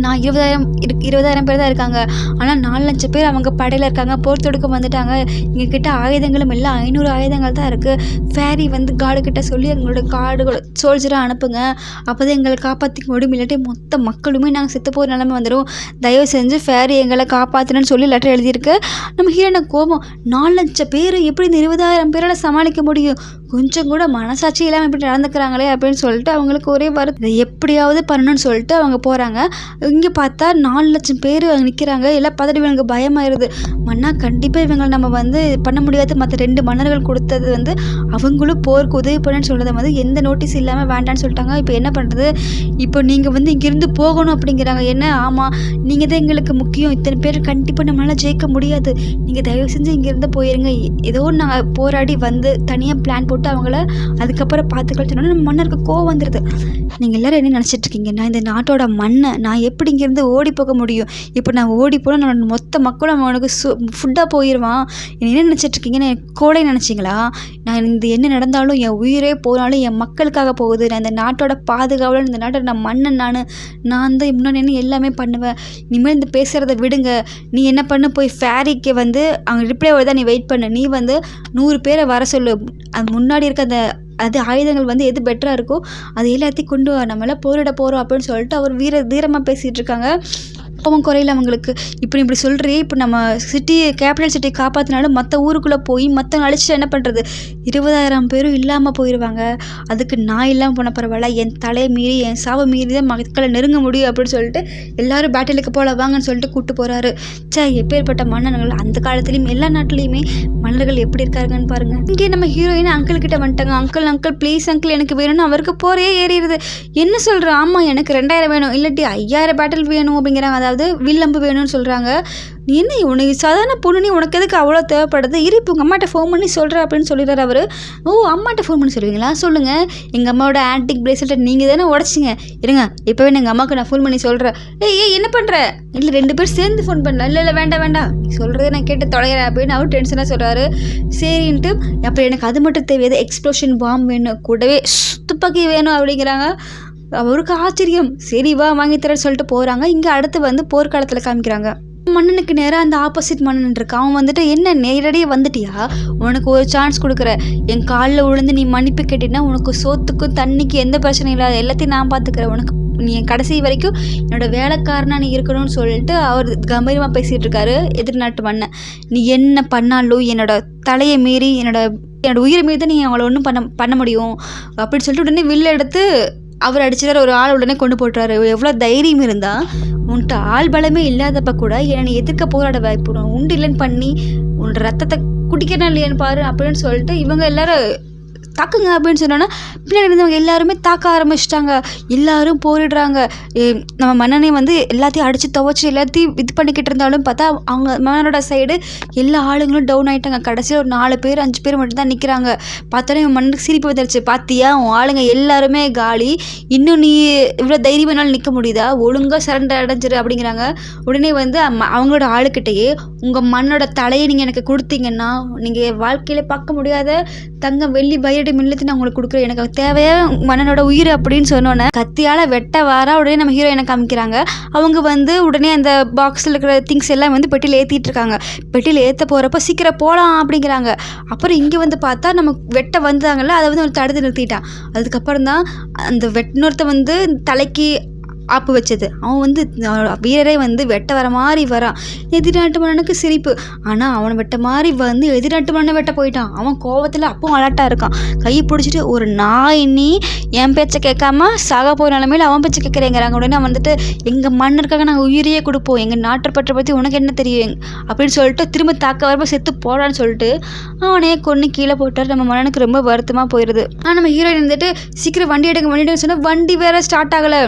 நான் 20,000 பேர் தான் இருக்காங்க. ஆனால் 4 லட்சம் பேர் அவங்க படையில் இருக்காங்க. போர் தொடுக்க வந்துட்டாங்க. எங்ககிட்ட ஆயுதங்களும் இல்லை, 500 ஆயுதங்கள் தான் இருக்குது. ஃபேரி வந்து கார்டுக்கிட்ட சொல்லி எங்களோட கார்டுகளை சோல்ஜராக அனுப்புங்க. அப்போ தான் எங்களை காப்பாற்றிக்க முடியும். இல்லாட்டி மொத்த மக்களுமே நாங்கள் செத்து போகிற நிலைமை வந்துடும். தயவு செஞ்சு ஃபேரி எங்களை காப்பாற்றணும்னு சொல்லி லெட்டர் எழுதியிருக்கு. நம்ம ஹீரோனுக்கு கோபம். 4 லட்சம் பேர் எப்படி இந்த 20,000 பேரால் சமாளிக்க முடியும்? கொஞ்சம் கூட மனசாட்சி இல்லாமல் இப்படி நடந்துக்கிறாங்களே அப்படின்னு சொல்லிட்டு அவங்களுக்கு ஒரே இதை எப்படியாவது பண்ணணும்னு சொல்லிட்டு அவங்க போகிறாங்க. இங்கே பார்த்தா 4 லட்சம் பேர் நிற்கிறாங்க. எல்லாம் பார்த்துட்டு இவங்களுக்கு பயமாயிருது. மன்னா கண்டிப்பாக இவங்களை நம்ம வந்து பண்ண முடியாது. மற்ற 2 மன்னர்கள் கொடுத்தது வந்து அவங்களும் போருக்கு உதவி பண்ணுன்னு சொல்கிறத வந்து எந்த நோட்டீஸ் இல்லாமல் வேண்டான்னு சொல்லிட்டாங்க. இப்போ என்ன பண்ணுறது? இப்போ நீங்கள் வந்து இங்கேருந்து போகணும் அப்படிங்கிறாங்க. என்ன? ஆமாம், நீங்கள் தான் எங்களுக்கு முக்கியம். இத்தனை பேர் கண்டிப்பாக நம்மளால் ஜெயிக்க முடியாது. நீங்கள் தயவு செஞ்சு இங்கேருந்து போயிருங்க. ஏதோ நாங்கள் போராடி வந்து தனியாக பிளான் போட்டு போட்டு அவங்கள அதுக்கப்புறம் பார்த்துக்கலாம் சொன்னோன்னே நம்ம மன்னருக்கு கோவம் வந்துடுது. நீங்கள் எல்லோரும் என்ன நினச்சிட்ருக்கீங்க? நான் இந்த நாட்டோட மண்ணை நான் எப்படி இங்கேருந்து ஓடி போக முடியும்? இப்போ நான் ஓடி போனால் நான் மொத்த மக்களும் அவனுக்கு ஃபுட்டாக போயிடுவான். என்ன நினச்சிட்ருக்கீங்க? நான் கோடை நினச்சிங்களா? நான் இந்த என்ன நடந்தாலும் என் உயிரே போனாலும் என் மக்களுக்காக போகுது. நான் இந்த நாட்டோட பாதுகாவலன், இந்த நாட்டோட நான் மன்னன். நான் தான் இன்னொன்று என்ன எல்லாமே பண்ணுவேன். இனிமேல் இந்த பேசுகிறத விடுங்க. நீ என்ன பண்ணு, போய் ஃபேரிக்கு வந்து அவங்க ரிப்ளை வருதா நீ வெயிட் பண்ணு. நீ வந்து 100 பேரை வர சொல்லு. அது முன்னாடி இருக்க அது ஆயுதங்கள் வந்து எது பெட்டராக இருக்கோ அது எல்லாத்தையும் கொண்டு வா, நம்மளாம் போரிட போகிறோம் அப்படின்னு சொல்லிட்டு அவர் தீரமாக பேசிகிட்டு இருக்காங்க. அவன் குறையில அவங்களுக்கு இப்படி சொல்கிறே. இப்போ நம்ம கேபிட்டல் சிட்டியை காப்பாற்றினாலும் மற்ற ஊருக்குள்ளே போய் மற்றவங்க அழிச்சிட்டு என்ன பண்ணுறது? 20,000 பேரும் இல்லாமல் போயிடுவாங்க. அதுக்கு நான் இல்லாமல் போன பரவாயில்ல, என் தலையை மீறி என் சாவை மீறி தான் மக்களை நெருங்க முடியும் அப்படின்னு சொல்லிட்டு எல்லாரும் பேட்டிலுக்கு போல வாங்கன்னு சொல்லிட்டு கூப்பிட்டு போகிறாரு. எப்பேற்பட்ட மன்னர்கள் அந்த காலத்துலேயும் எல்லா நாட்டிலையுமே மன்னர்கள் எப்படி இருக்காருங்கன்னு பாருங்கள். இங்கே நம்ம ஹீரோயின் அங்கிள் கிட்ட வந்துட்டாங்க. அங்கிள் ப்ளீஸ் அங்கிள் எனக்கு வேணும்னு அவருக்கு போரே ஏறிடுது. என்ன சொல்கிறேன்? ஆமாம் எனக்கு 2,000 வேணும், இல்லாட்டி 5,000 பேட்டில் வேணும் அப்படிங்கிறாங்க. அதாவது வில்லம்பு வேணும்னு சொல்கிறாங்க. நீ என்ன உனக்கு சாதாரண பொண்ணு, நீ உனக்கு எதுக்கு அவ்வளோ தேவைப்படுது? இப்போ உங்கள் அம்மாட்ட ஃபோன் பண்ணி சொல்கிறேன் அப்படின்னு சொல்லிடுறாரு அவர். ஓ அம்மாட்ட ஃபோன் பண்ணி சொல்லுவீங்களா? சொல்லுங்கள். எங்கள் அம்மாவோட ஆன்டிக் பிரேஸ்லெட்டை நீங்கள் தானே உடச்சிங்க. இருங்க இப்போவே எங்கள் அம்மாவுக்கு நான் ஃபோன் பண்ணி சொல்கிறேன். ஏய் என்ன பண்ணுற? இல்லை 2 பேர் சேர்ந்து ஃபோன் பண்ணலாம். இல்லை வேண்டாம் நீ சொல்கிறத நான் கேட்டு தொலைகிறேன் அப்படின்னு அவர் டென்ஷனாக சொல்கிறாரு. சரின்ட்டு அப்போ எனக்கு அது மட்டும் தேவையாது, எக்ஸ்ப்ளோஷன் பாம் வேணும், கூடவே துப்பாக்கி வேணும் அப்படிங்கிறாங்க. அவருக்கு ஆச்சரியம். சரி வா வாங்கி தரேன்னு சொல்லிட்டு போகிறாங்க. இங்கே அடுத்து வந்து போர்க்காலத்தில் காமிக்கிறாங்க. மன்னனுக்கு நேராக அந்த ஆப்போசிட் மன்னன் இருக்கான். அவன் வந்துட்டு என்ன நேரடியாக வந்துட்டியா, உனக்கு ஒரு சான்ஸ் கொடுக்குறேன், என் காலில் விழுந்து நீ மன்னிப்பு கேட்டினா உனக்கு சோத்துக்கும் தண்ணிக்கு எந்த பிரச்சனையும் இல்லாத எல்லாத்தையும் நான் பார்த்துக்கிறேன், உனக்கு நீ என் கடைசி வரைக்கும் என்னோட வேலைக்காரனாக நீ இருக்கணும்னு சொல்லிட்டு அவர் கம்பீரமாக பேசிகிட்டு இருக்காரு எதிர்நாட்டு மன்னன். நீ என்ன பண்ணாலும் என்னோட தலையை மீறி என்னோட உயிரை மீறி தான் நீ அவளை ஒன்றும் பண்ண முடியும் அப்படின்னு சொல்லிட்டு உடனே வில்ல எடுத்து அவர் அடிச்சிட்டார். ஒரு ஆள் உடனே கொண்டு போட்டுறாரு. எவ்வளோ தைரியம் இருந்தால் உன்கிட்ட ஆள் பலமே இல்லாதப்ப கூட என்னை எதிர்க்க போராட வாய்ப்பு உண்டு இல்லைன்னு பண்ணி உன்னோட ரத்தத்தை குடிக்கணும் இல்லையான்னு பாரு அப்படின்னு சொல்லிட்டு இவங்க எல்லாரும் தாக்குங்க அப்படின்னு சொன்னோன்னா பின்னாடி இருந்தவங்க எல்லாருமே தாக்க ஆரம்பிச்சிட்டாங்க. எல்லாரும் போரிடுறாங்க. நம்ம மன்னனை வந்து எல்லாத்தையும் அடித்து துவச்சி எல்லாத்தையும் இது பண்ணிக்கிட்டு இருந்தாலும் பார்த்தா அவங்க மன்னனோட சைடு எல்லா ஆளுங்களும் டவுன் ஆகிட்டாங்க. கடைசியில் ஒரு 4 பேர் 5 பேர் மட்டும் தான் நிற்கிறாங்க. பார்த்தோன்னே என் மன்னனுக்கு சிரிப்பு வந்துருச்சு. பார்த்தியா உன் ஆளுங்க எல்லாருமே காலி, இன்னும் நீ இவ்வளோ தைரியமானாலும் நிற்க முடியுதா, ஒழுங்காக சரண்டர் அடைஞ்சிரு அப்படிங்கிறாங்க. உடனே வந்து அவங்களோட ஆளுக்கிட்டேயே உங்கள் மண்ணோட தலையை நீங்கள் எனக்கு கொடுத்தீங்கன்னா நீங்கள் வாழ்க்கையில் பார்க்க முடியாத தங்கம் வெள்ளி வயிறு மில்லத்து நான் உங்களுக்கு கொடுக்குறேன், எனக்கு தேவையா மன்னனோட உயிர் அப்படின்னு சொன்னோன்னே கத்தியால் வெட்ட வாரா உடனே நம்ம ஹீரோயினை காமிக்கிறாங்க. அவங்க வந்து உடனே அந்த பாக்ஸில் இருக்கிற திங்ஸ் எல்லாம் வந்து பெட்டியில் ஏற்றிட்டு இருக்காங்க. பெட்டியில் ஏற்ற போகிறப்ப சீக்கிரம் போகலாம் அப்படிங்கிறாங்க. அப்புறம் இங்கே வந்து பார்த்தா நம்ம வெட்ட வந்தாங்கல்ல, அதை வந்து ஒரு தடுத்து நிறுத்திட்டான். அதுக்கப்புறம் தான் அந்த வெட்டினொருத்த வந்து தலைக்கு ஆப்பு வச்சது. அவன் வந்து வீரரே வந்து வெட்ட வர மாதிரி வரான். எதிர்நாட்டு மன்னனுக்கு சிரிப்பு. ஆனால் அவனை வெட்ட மாதிரி வந்து எதிர்நாட்டு மன்னனை வெட்ட போயிட்டான். அவன் கோவத்தில் அப்பவும் அலர்ட்டாக இருக்கான். கையை பிடிச்சிட்டு ஒரு நாய் நீ என் பேச்சை கேட்காம சாக போகிற நிலமையில் அவன் பேச்சை கேட்குறேங்கிறாங்க. உடனே வந்துட்டு எங்கள் மன்னருக்காக நாங்கள் உயிரையே கொடுப்போம், எங்கள் நாட்டை பற்றி உனக்கு என்ன தெரியும் அப்படின்னு சொல்லிட்டு திரும்ப தாக்க வரப்போ செத்து போடான்னு சொல்லிட்டு அவனே கொன்று கீழே போட்டார். நம்ம மன்னனுக்கு ரொம்ப வருத்தமாக போயிடுது. ஆனால் நம்ம ஹீரோயின் வந்துட்டு சீக்கிரம் வண்டி எடுங்க சொன்னால் வண்டி வேறு ஸ்டார்ட் ஆகலை.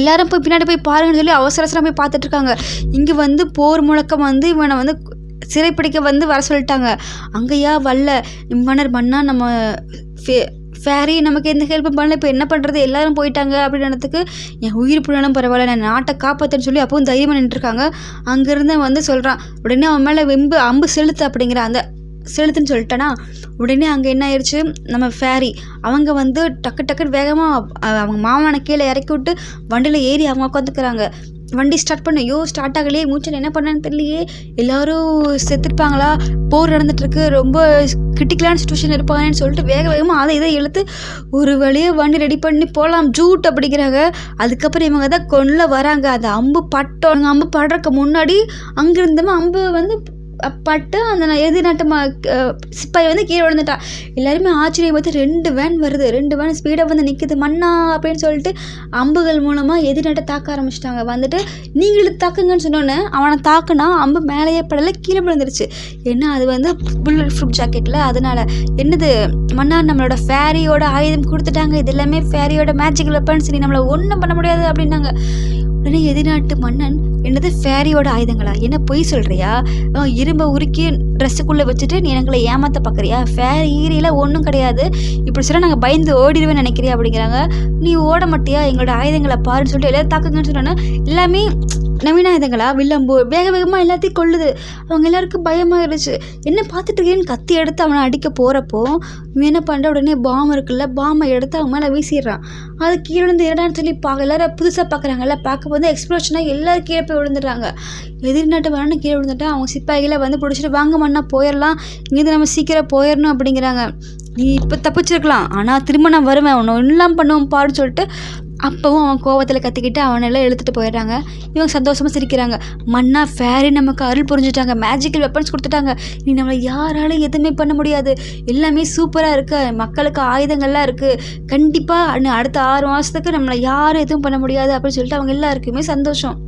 எல்லாரும் போய் பின்னாடி போய் பாருங்கன்னு சொல்லி அவசரம் போய் பார்த்துட்டு இருக்காங்க. இங்கே வந்து போர் முழக்கம் வந்து இவனை வந்து சிறைப்பிடிக்க வந்து வர சொல்லிட்டாங்க. அங்கேயா வரல மன்னா நம்ம ஃபேரி நமக்கு எந்த ஹெல்ப்பும் பண்ணல, இப்போ என்ன பண்ணுறது, எல்லாரும் போயிட்டாங்க அப்படின்றதுக்கு என் உயிர் புண்ணாலும் பரவாயில்ல, நான் நாட்டை காப்பாற்றுன்னு சொல்லி அப்பவும் தைரியமாக நின்றுருக்காங்க. அங்கேருந்து வந்து சொல்கிறான். உடனே அவன் மேலே அம்பு செலுத்து அப்படிங்கிற அந்த செலுத்துன்னு சொல்லிட்டேன்னா உடனே அங்கே என்ன ஆயிடுச்சு, நம்ம ஃபேரி அவங்க வந்து டக்குன்னு வேகமாக அவங்க மாமனை கீழே இறக்கி விட்டு வண்டியில் ஏறி அவங்க உட்காந்துக்கிறாங்க. வண்டி ஸ்டார்ட் பண்ண ஸ்டார்ட் ஆகலையே, மூச்சல் என்ன பண்ணான்னு தெரியலையே, எல்லோரும் செத்துருப்பாங்களா, போர் நடந்துட்டுருக்கு, ரொம்ப கிரிட்டிக்கலான சுச்சுவேஷன் இருப்பாங்கன்னு சொல்லிட்டு வேகமாக அதை இதை இழுத்து ஒரு வழியாக வண்டி ரெடி பண்ணி போகலாம் ஜூட் அப்படிங்கிறாங்க. அதுக்கப்புறம் இவங்க தான் கொள்ள வராங்க. அந்த அம்பு பட்டோங்க, அம்பு படுறதுக்கு முன்னாடி அங்கிருந்தமா அம்பு வந்து பட்டு அந்த எதிர்நாட்டு சிப்பாய் வந்து கீழே விழுந்துட்டான். எல்லாருமே ஆச்சரியம் பார்த்து 2 வேன் வருது, 2 வேன் ஸ்பீடாக வந்து நிற்குது. மன்னா அப்படின்னு சொல்லிட்டு அம்புகள் மூலமாக எதிர்நாட்டை தாக்க ஆரம்பிச்சிட்டாங்க. வந்துட்டு நீங்களும் தாக்குங்கன்னு சொன்னோன்னே அவனை தாக்குனா அம்பு மேலேயே படலை, கீழே விழுந்துருச்சு. ஏன்னா அது வந்து புல்லட் ப்ரூஃப் ஜாக்கெட்டில். அதனால் என்னது மன்னா நம்மளோட ஃபேரியோட ஆயுதம் கொடுத்துட்டாங்க, இது எல்லாமே ஃபேரியோட மேஜிக் வெப்பன்ஸ், நீ நம்மளை ஒன்றும் பண்ண முடியாது அப்படின்னாங்க. உடனே எதிர்நாட்டு மன்னன், என்னது ஃபேரியோட ஆயுதங்களா, என்ன பொய் சொல்கிறியா, இரும்பை உருக்கி ட்ரெஸ்ஸுக்குள்ளே வச்சுட்டு நீ எங்களை ஏமாற்ற பார்க்குறியா, ஃபேரி ஈரியெல்லாம் ஒன்றும் கிடையாது, இப்படி சொல்ல நாங்கள் பயந்து ஓடிடுவேன்னு நினைக்கிறியா அப்படிங்கிறாங்க. நீ ஓட மாட்டியா, எங்களோட ஆயுதங்களை பாருன்னு சொல்லிட்டு எல்லோரும் தாக்குங்கன்னு சொன்னோன்னா எல்லாமே நவீன ஆயுதங்களா, வில்லம்போ வேக வேகமாக எல்லாத்தையும் கொள்ளுது. அவங்க எல்லாருக்கும் பயமாகிடுச்சு. என்ன பார்த்துட்டு இருக்கேன்னு கத்தி எடுத்து அவனை அடிக்க போகிறப்போ இவன் என்ன பண்ணுற, உடனே பாம் இருக்குல்ல, பாமை எடுத்து அவன் மேலே வீசிடுறான். அது கீழே விழுந்து என்னடான்னு சொல்லி எல்லோரும் புதுசாக பார்க்குறாங்கல்ல, பார்க்க போது எக்ஸ்ப்ளோஷனாக எல்லோரும் கீழே போய் விழுந்துடுறாங்க. எதிர்நாட்டு வரணும் கீழே விழுந்துட்டா அவங்க சிப்பாய்களை வந்து பிடிச்சிட்டு வாங்க மண்ணா போயிடலாம், இங்கேருந்து நம்ம சீக்கிரம் போயிடணும் அப்படிங்கிறாங்க. நீ இப்போ தப்பிச்சிருக்கலாம், ஆனால் திரும்ப நான் வருவேன், உன்னை எல்லாம் பண்ணுவோம் பாருன்னு சொல்லிட்டு அப்போவும் அவன் கோவத்தில் கத்திக்கிட்டு அவனெல்லாம் இழுத்துட்டு போயிடுறாங்க. இவங்க சந்தோஷமாக சிரிக்கிறாங்க. மன்னா ஃபேரி நமக்கு அருள் புரிஞ்சுட்டாங்க, மேஜிக்கல் வெப்பன்ஸ் கொடுத்துட்டாங்க, நீ நம்மளை யாராலும் எதுவுமே பண்ண முடியாது, எல்லாமே சூப்பராக இருக்குது, மக்களுக்கு ஆயுதங்கள்லாம் இருக்குது, கண்டிப்பாக அடுத்த 6 மாதத்துக்கு நம்மளை யாரும் எதுவும் பண்ண முடியாது அப்படின்னு சொல்லிட்டு அவங்க எல்லாருக்குமே சந்தோஷம்.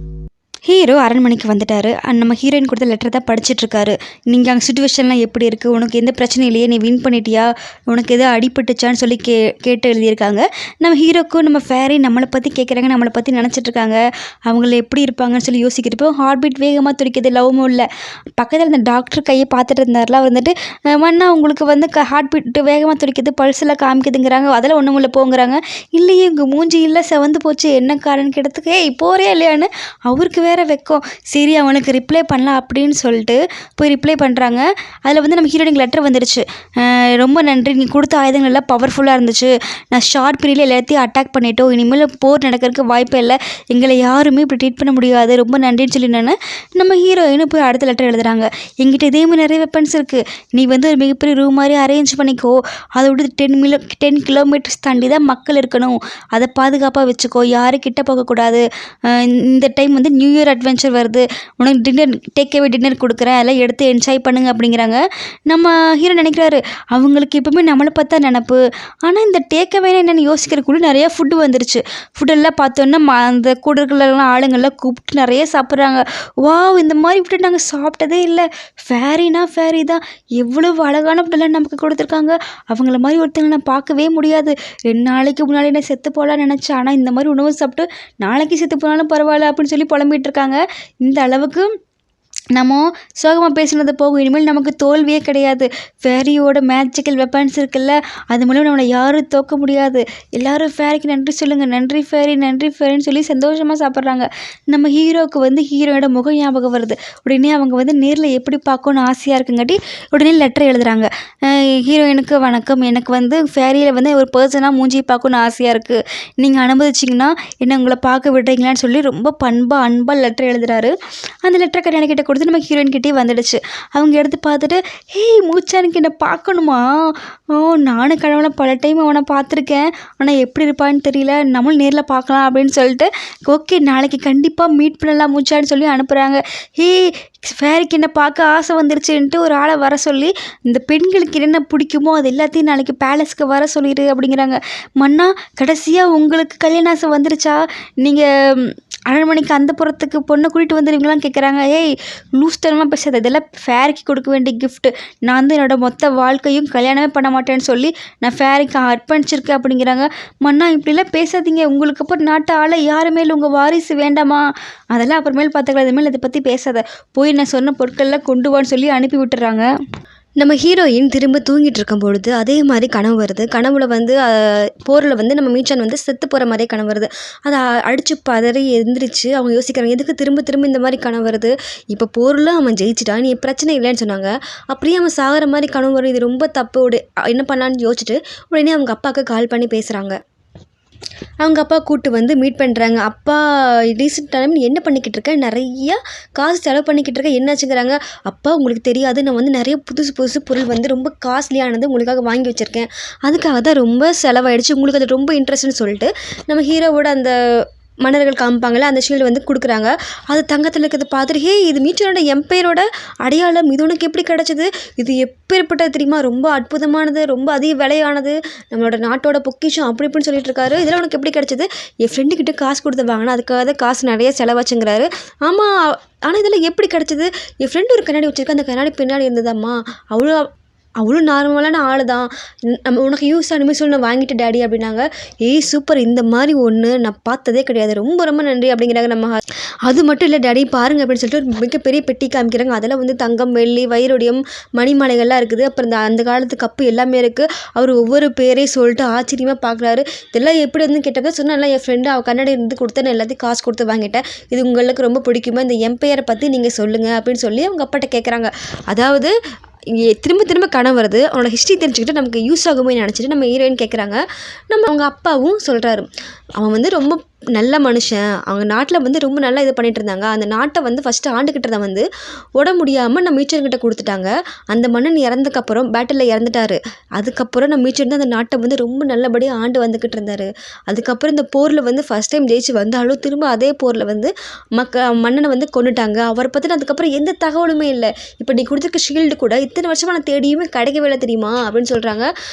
ஹீரோ அரண்மனைக்கு வந்துட்டார். நம்ம ஹீரோயின் கொடுத்த லெட்டர் தான் படிச்சுட்ருக்காரு. நீங்கள் அங்கே சுச்சுவேஷன்லாம் எப்படி இருக்குது, உனக்கு எந்த பிரச்சனையும் இல்லையே, நீ வின் பண்ணிட்டியா, உனக்கு எதோ அடிபட்டுச்சான்னு சொல்லி கேட்டு எழுதியிருக்காங்க. நம்ம ஹீரோக்கும் நம்ம ஃபேரி நம்மளை பற்றி கேட்குறாங்க, நம்மளை பற்றி நினச்சிட்ருக்காங்க, அவங்கள எப்படி இருப்பாங்கன்னு சொல்லி யோசிக்கிறப்போ ஹார்ட் பீட் வேகமாக துடிக்குது, லவ்வும் இல்லை. பக்கத்தில் இந்த டாக்டர் கையை பார்த்துட்டு இருந்தார்ல, அவர் வந்துட்டு மண்ணா உங்களுக்கு வந்து ஹார்ட் பீட் வேகமாக துடிக்குது, பல்ஸெல்லாம் காமிக்குதுங்கிறாங்க, அதெல்லாம் ஒன்றும் இல்லை போங்கிறாங்க. இல்லையே உங்கள் மூஞ்சி இல்லை செவந்து போச்சு, என்ன காரணம் கேட்டதுக்கு ஏய் போறியா இல்லையான்னு அவருக்கு வேற வைக்கும். சரி அவனுக்கு ரிப்ளை பண்ணலாம் அப்படின்னு சொல்லிட்டு போய் ரிப்ளை பண்ணுறாங்க. அதில் வந்து நம்ம ஹீரோயினுக்கு லெட்டர் வந்துடுச்சு. ரொம்ப நன்றி, நீ கொடுத்த ஆயுதங்கள் எல்லாம் பவர்ஃபுல்லாக இருந்துச்சு, நான் ஷார்ட் பீரியடில் எல்லாத்தையும் அட்டாக் பண்ணிட்டோம், இனிமேல் போர் நடக்கிறதுக்கு வாய்ப்பே இல்லை, எங்களை யாருமே இப்படி ட்ரீட் பண்ண முடியாது, ரொம்ப நன்றின்னு சொல்லி நம்ம ஹீரோயினு போய் அடுத்த லெட்டர் எழுதுறாங்க. எங்கிட்ட இதே மாதிரி நிறைய வெப்பன்ஸ் இருக்குது, நீ வந்து ஒரு மிகப்பெரிய ரூம் மாதிரி அரேஞ்ச் பண்ணிக்கோ, அதை விட்டு 10 கிலோமீட்டர்ஸ் தாண்டி தான் மக்கள் இருக்கணும், அதை பாதுகாப்பாக வச்சுக்கோ, யாரும் கிட்ட போகக்கூடாது, இந்த டைம் வந்து நியூ இயர் அட்வென்ச்சர் வருது, உனக்கு டேக் அவே டின்னர் கொடுக்குறேன், அதெல்லாம் எடுத்து என்ஜாய் பண்ணுங்க அப்படிங்கிறாங்க. நம்ம ஹீரோ நினைக்கிறாரு அவங்களுக்கு எப்பவுமே நம்மளை பார்த்தா நினப்பு, ஆனால் இந்த டேக் அவேனா என்னென்னு யோசிக்கிறக்குள்ள நிறையா ஃபுட்டு வந்துருச்சு. ஃபுட்டெல்லாம் பார்த்தோன்னா அந்த கூட இருக்கிற ஆளுங்கள்லாம் கூப்பிட்டு நிறைய சாப்பிட்றாங்க. வாவ், இந்த மாதிரி ஃபுட்டு நாங்கள் சாப்பிட்டதே இல்லை, ஃபேரி தான், எவ்வளவு அழகான ஃபுட்டெல்லாம் நமக்கு கொடுத்துருக்காங்க, அவங்கள மாதிரி ஒருத்தங்க நான் பார்க்கவே முடியாது, 2 நாளைக்கு முன்னாடி நான் செத்து போகலான்னு நினச்சேன், ஆனால் இந்த மாதிரி உணவு சாப்பிட்டு நாளைக்கு செத்து போனாலும் பரவாயில்ல அப்படின்னு சொல்லி புலம்பிகிட்டு இருக்காங்க. இந்த அளவுக்கு நம்ம சோகமாக பேசுனது போகும், இனிமேல் நமக்கு தோல்வியே கிடையாது, ஃபேரியோட மேஜிக்கல் வெப்பன்ஸ் இருக்குல்ல, அது மூலம் நம்மளை யாரும் தோக்க முடியாது, எல்லாரும் ஃபேரிக்கு நன்றி சொல்லுங்கள், நன்றி ஃபேரின்னு சொல்லி சந்தோஷமாக சாப்பிட்றாங்க. நம்ம ஹீரோவுக்கு வந்து ஹீரோயோட முகம் ஞாபகம் வருது. உடனே அவங்க வந்து நேரில் எப்படி பார்க்கணுன்னு ஆசையாக இருக்குங்காட்டி உடனே லெட்டர் எழுதுகிறாங்க. ஹீரோயினுக்கு வணக்கம், எனக்கு வந்து ஃபேரியில் வந்து ஒரு பர்சனாக மூஞ்சி பார்க்கணுன்னு ஆசையாக இருக்குது, நீங்கள் அனுமதிச்சிங்கன்னா என்னை உங்களை பார்க்க விடுறீங்களான்னு சொல்லி ரொம்ப அன்பாக லெட்டர் எழுதுகிறாரு. அந்த லெட்டர் கல்யாணிக்கிட்ட கொடுத்து நம்ம ஹீரோயின் கிட்டே வந்துடுச்சு. அவங்க எடுத்து பார்த்துட்டு ஹேய் மூச்சா, எனக்கு என்ன பார்க்கணுமா, நானும் கனவுல பல டைம் அவனை பார்த்துருக்கேன், ஆனால் எப்படி இருப்பான்னு தெரியல, நம்மளும் நேரில் பார்க்கலாம் அப்படின்னு சொல்லிட்டு ஓகே நாளைக்கு கண்டிப்பாக மீட் பண்ணலாம் மூச்சான்னு சொல்லி அனுப்புகிறாங்க. ஃபேரிக்கு என்ன பார்க்க ஆசை வந்துருச்சுன்ட்டு ஒரு ஆளை வர சொல்லி இந்த பெண்களுக்கு என்னென்ன பிடிக்குமோ அது எல்லாத்தையும் நாளைக்கு பேலஸ்க்கு வர சொல்லிடு அப்படிங்கிறாங்க. மன்னா கடைசியாக உங்களுக்கு கல்யாண ஆசை வந்துருச்சா, நீங்கள் அரண்மனைக்கு அந்த புறத்துக்கு பொண்ணை கூட்டிகிட்டு வந்துடுவீங்களான்னு கேட்குறாங்க. லூஸ் தரமாக பேசாத, இதெல்லாம் ஃபேரிக்கு கொடுக்க வேண்டிய கிஃப்ட்டு, நான் வந்து என்னோடய மொத்த வாழ்க்கையும் கல்யாணமே பண்ண மாட்டேன்னு சொல்லி நான் ஃபேரிக்கு அர்ப்பணிச்சிருக்கேன் அப்படிங்கிறாங்க. மன்னா இப்படிலாம் பேசாதீங்க, உங்களுக்கு அப்புறம் நாட்டு ஆளை யாருமே இல்லை, உங்கள் வாரிசு வேண்டாமா, அதெல்லாம் அப்புறமேல் பார்த்துக்கலாம், இதுமாதிரி இதை பற்றி பேசாத, போய் நான் சொன்ன பொருட்கள்லாம் கொண்டு வான்னு சொல்லி அனுப்பி விட்டுறாங்க. நம்ம ஹீரோயின் திரும்ப தூங்கிட்டு இருக்கும் பொழுது அதே மாதிரி கனவு வருது. கனவுல வந்து போரில் வந்து நம்ம மீச்சான் வந்து செத்து போகிற மாதிரியே கனவு வருது. அதை அடித்து பதறி எந்திரிச்சு அவங்க யோசிக்கிறாங்க, எதுக்கு திரும்ப இந்த மாதிரி கனவு வருது, இப்போ போரில் அவன் ஜெயிச்சிட்டான், நீ பிரச்சனை இல்லைன்னு சொன்னாங்க, அப்படியே அவன் சாகிற மாதிரி கனவு வரும், இது ரொம்ப தப்பு, என்ன பண்ணலான்னு யோசிச்சுட்டு உடனே அவங்க அப்பாவுக்கு கால் பண்ணி பேசுகிறாங்க. அவங்க அப்பா கூப்பிட்டு வந்து மீட் பண்ணுறாங்க. அப்பா ரீசெண்ட் டைம் நீ என்ன பண்ணிக்கிட்டு இருக்க, நிறையா காசு செலவு பண்ணிக்கிட்டு இருக்க, என்னாச்சுங்கிறாங்க. அப்பா உங்களுக்கு தெரியாது, நான் வந்து நிறைய புதுசு பொருள் வந்து ரொம்ப காஸ்ட்லியானது உங்களுக்காக வாங்கி வச்சுருக்கேன், அதுக்காக தான் ரொம்ப செலவாயிடுச்சு, உங்களுக்கு அது ரொம்ப இன்ட்ரெஸ்ட்னு சொல்லிட்டு நம்ம ஹீரோவோட அந்த மன்னர்கள் காமிப்பாங்களே அந்த ஷீல்டு வந்து கொடுக்குறாங்க. அது தங்கத்தில் இருக்கிறத பார்த்துட்டு இது மீச்சரோட எம்பையரோட அடையாளம், இது உனக்கு எப்படி கிடச்சிது, இது எப்பேற்பட்டது தெரியுமா, ரொம்ப அற்புதமானது, ரொம்ப அதிக விலையானது, நம்மளோட நாட்டோட பொக்கிஷம் அப்படி இப்படின்னு சொல்லிட்டு இருக்காரு, இதெல்லாம் உனக்கு எப்படி கிடச்சிது, என் ஃப்ரெண்டுக்கிட்ட காசு கொடுத்து வாங்கினா அதுக்காக தான் காசு நிறைய செலவாச்சுங்கிறாரு. ஆமாம், ஆனால் இதெல்லாம் எப்படி கிடச்சிது, என் ஃப்ரெண்டு ஒரு கண்ணாடி வச்சுருக்கேன், அந்த கண்ணாடி பின்னாடி இருந்ததாம்மா, அவ்வளோ அவளும் நார்மலான ஆள் தான், நம்ம உனக்கு யூஸ் ஆனுமே சொல்லி நான் வாங்கிட்டேன் டாடி அப்படின்னாங்க. ஏய் சூப்பர், இந்த மாதிரி ஒன்று நான் பார்த்ததே கிடையாது, ரொம்ப ரொம்ப நன்றி அப்படிங்கிறாங்க நம்ம. அது மட்டும் இல்லை டாடி பாருங்க அப்படின்னு சொல்லிட்டு ஒரு மிகப்பெரிய பெட்டி காமிக்கிறாங்க. அதில் வந்து தங்கம், வெள்ளி, வைரோடியம், மணிமாலைகள்லாம் இருக்குது. அப்புறம் அந்த காலத்து கப்பு எல்லாமே இருக்குது. அவர் ஒவ்வொரு பேரையும் சொல்லிட்டு ஆச்சரியமாக பார்க்குறாரு. இதெல்லாம் எப்படி வந்து கேட்டப்ப சொன்னால என் ஃப்ரெண்டு அவள் கண்ணாடி இருந்து கொடுத்து நான் எல்லாத்தையும் காசு கொடுத்து வாங்கிட்டேன், இது உங்களுக்கு ரொம்ப பிடிக்குமா, இந்த எம்பையரை பற்றி நீங்கள் சொல்லுங்கள் அப்படின்னு சொல்லி அவங்க அப்பாட்ட கேட்குறாங்க. அதாவது திரும்ப திரும்ப கனவு வருது, அவனோட ஹிஸ்ட்ரி தெரிஞ்சுக்கிட்டு நமக்கு யூஸ் ஆகுமே நினச்சிட்டு நம்ம ஹீரோயின் கேட்குறாங்க. அவங்க அப்பாவும் சொல்கிறாரு, அவன் வந்து ரொம்ப நல்ல மனுஷன், அவங்க நாட்டில் வந்து ரொம்ப நல்லா இது பண்ணிகிட்டு இருந்தாங்க. அந்த நாட்டை வந்து ஃபஸ்ட்டு ஆண்டுக்கிட்டதை வந்து உட முடியாமல் நம்ம மீச்சர்கிட்ட கொடுத்துட்டாங்க. அந்த மன்னன் இறந்தக்கப்புறம் பேட்டில் இறந்துட்டார். அதுக்கப்புறம் நம்ம மீச்சர் வந்து அந்த நாட்டை வந்து ரொம்ப நல்லபடியாக ஆண்டு வந்துக்கிட்டு இருந்தார். அதுக்கப்புறம் இந்த போரில் வந்து ஃபஸ்ட் டைம் ஜெயிச்சு வந்தாலும் திரும்ப அதே போரில் வந்து மன்னனை வந்து கொண்டுட்டாங்க. அவரை பற்றின அதுக்கப்புறம் எந்த தகவலுமே இல்லை. இப்போ நீ கொடுத்துருக்க ஷீல்டு கூட இத்தனை வருஷமாக நான் தேடியுமே கிடைக்கவே தெரியுமா அப்படின்னு சொல்கிறாங்க.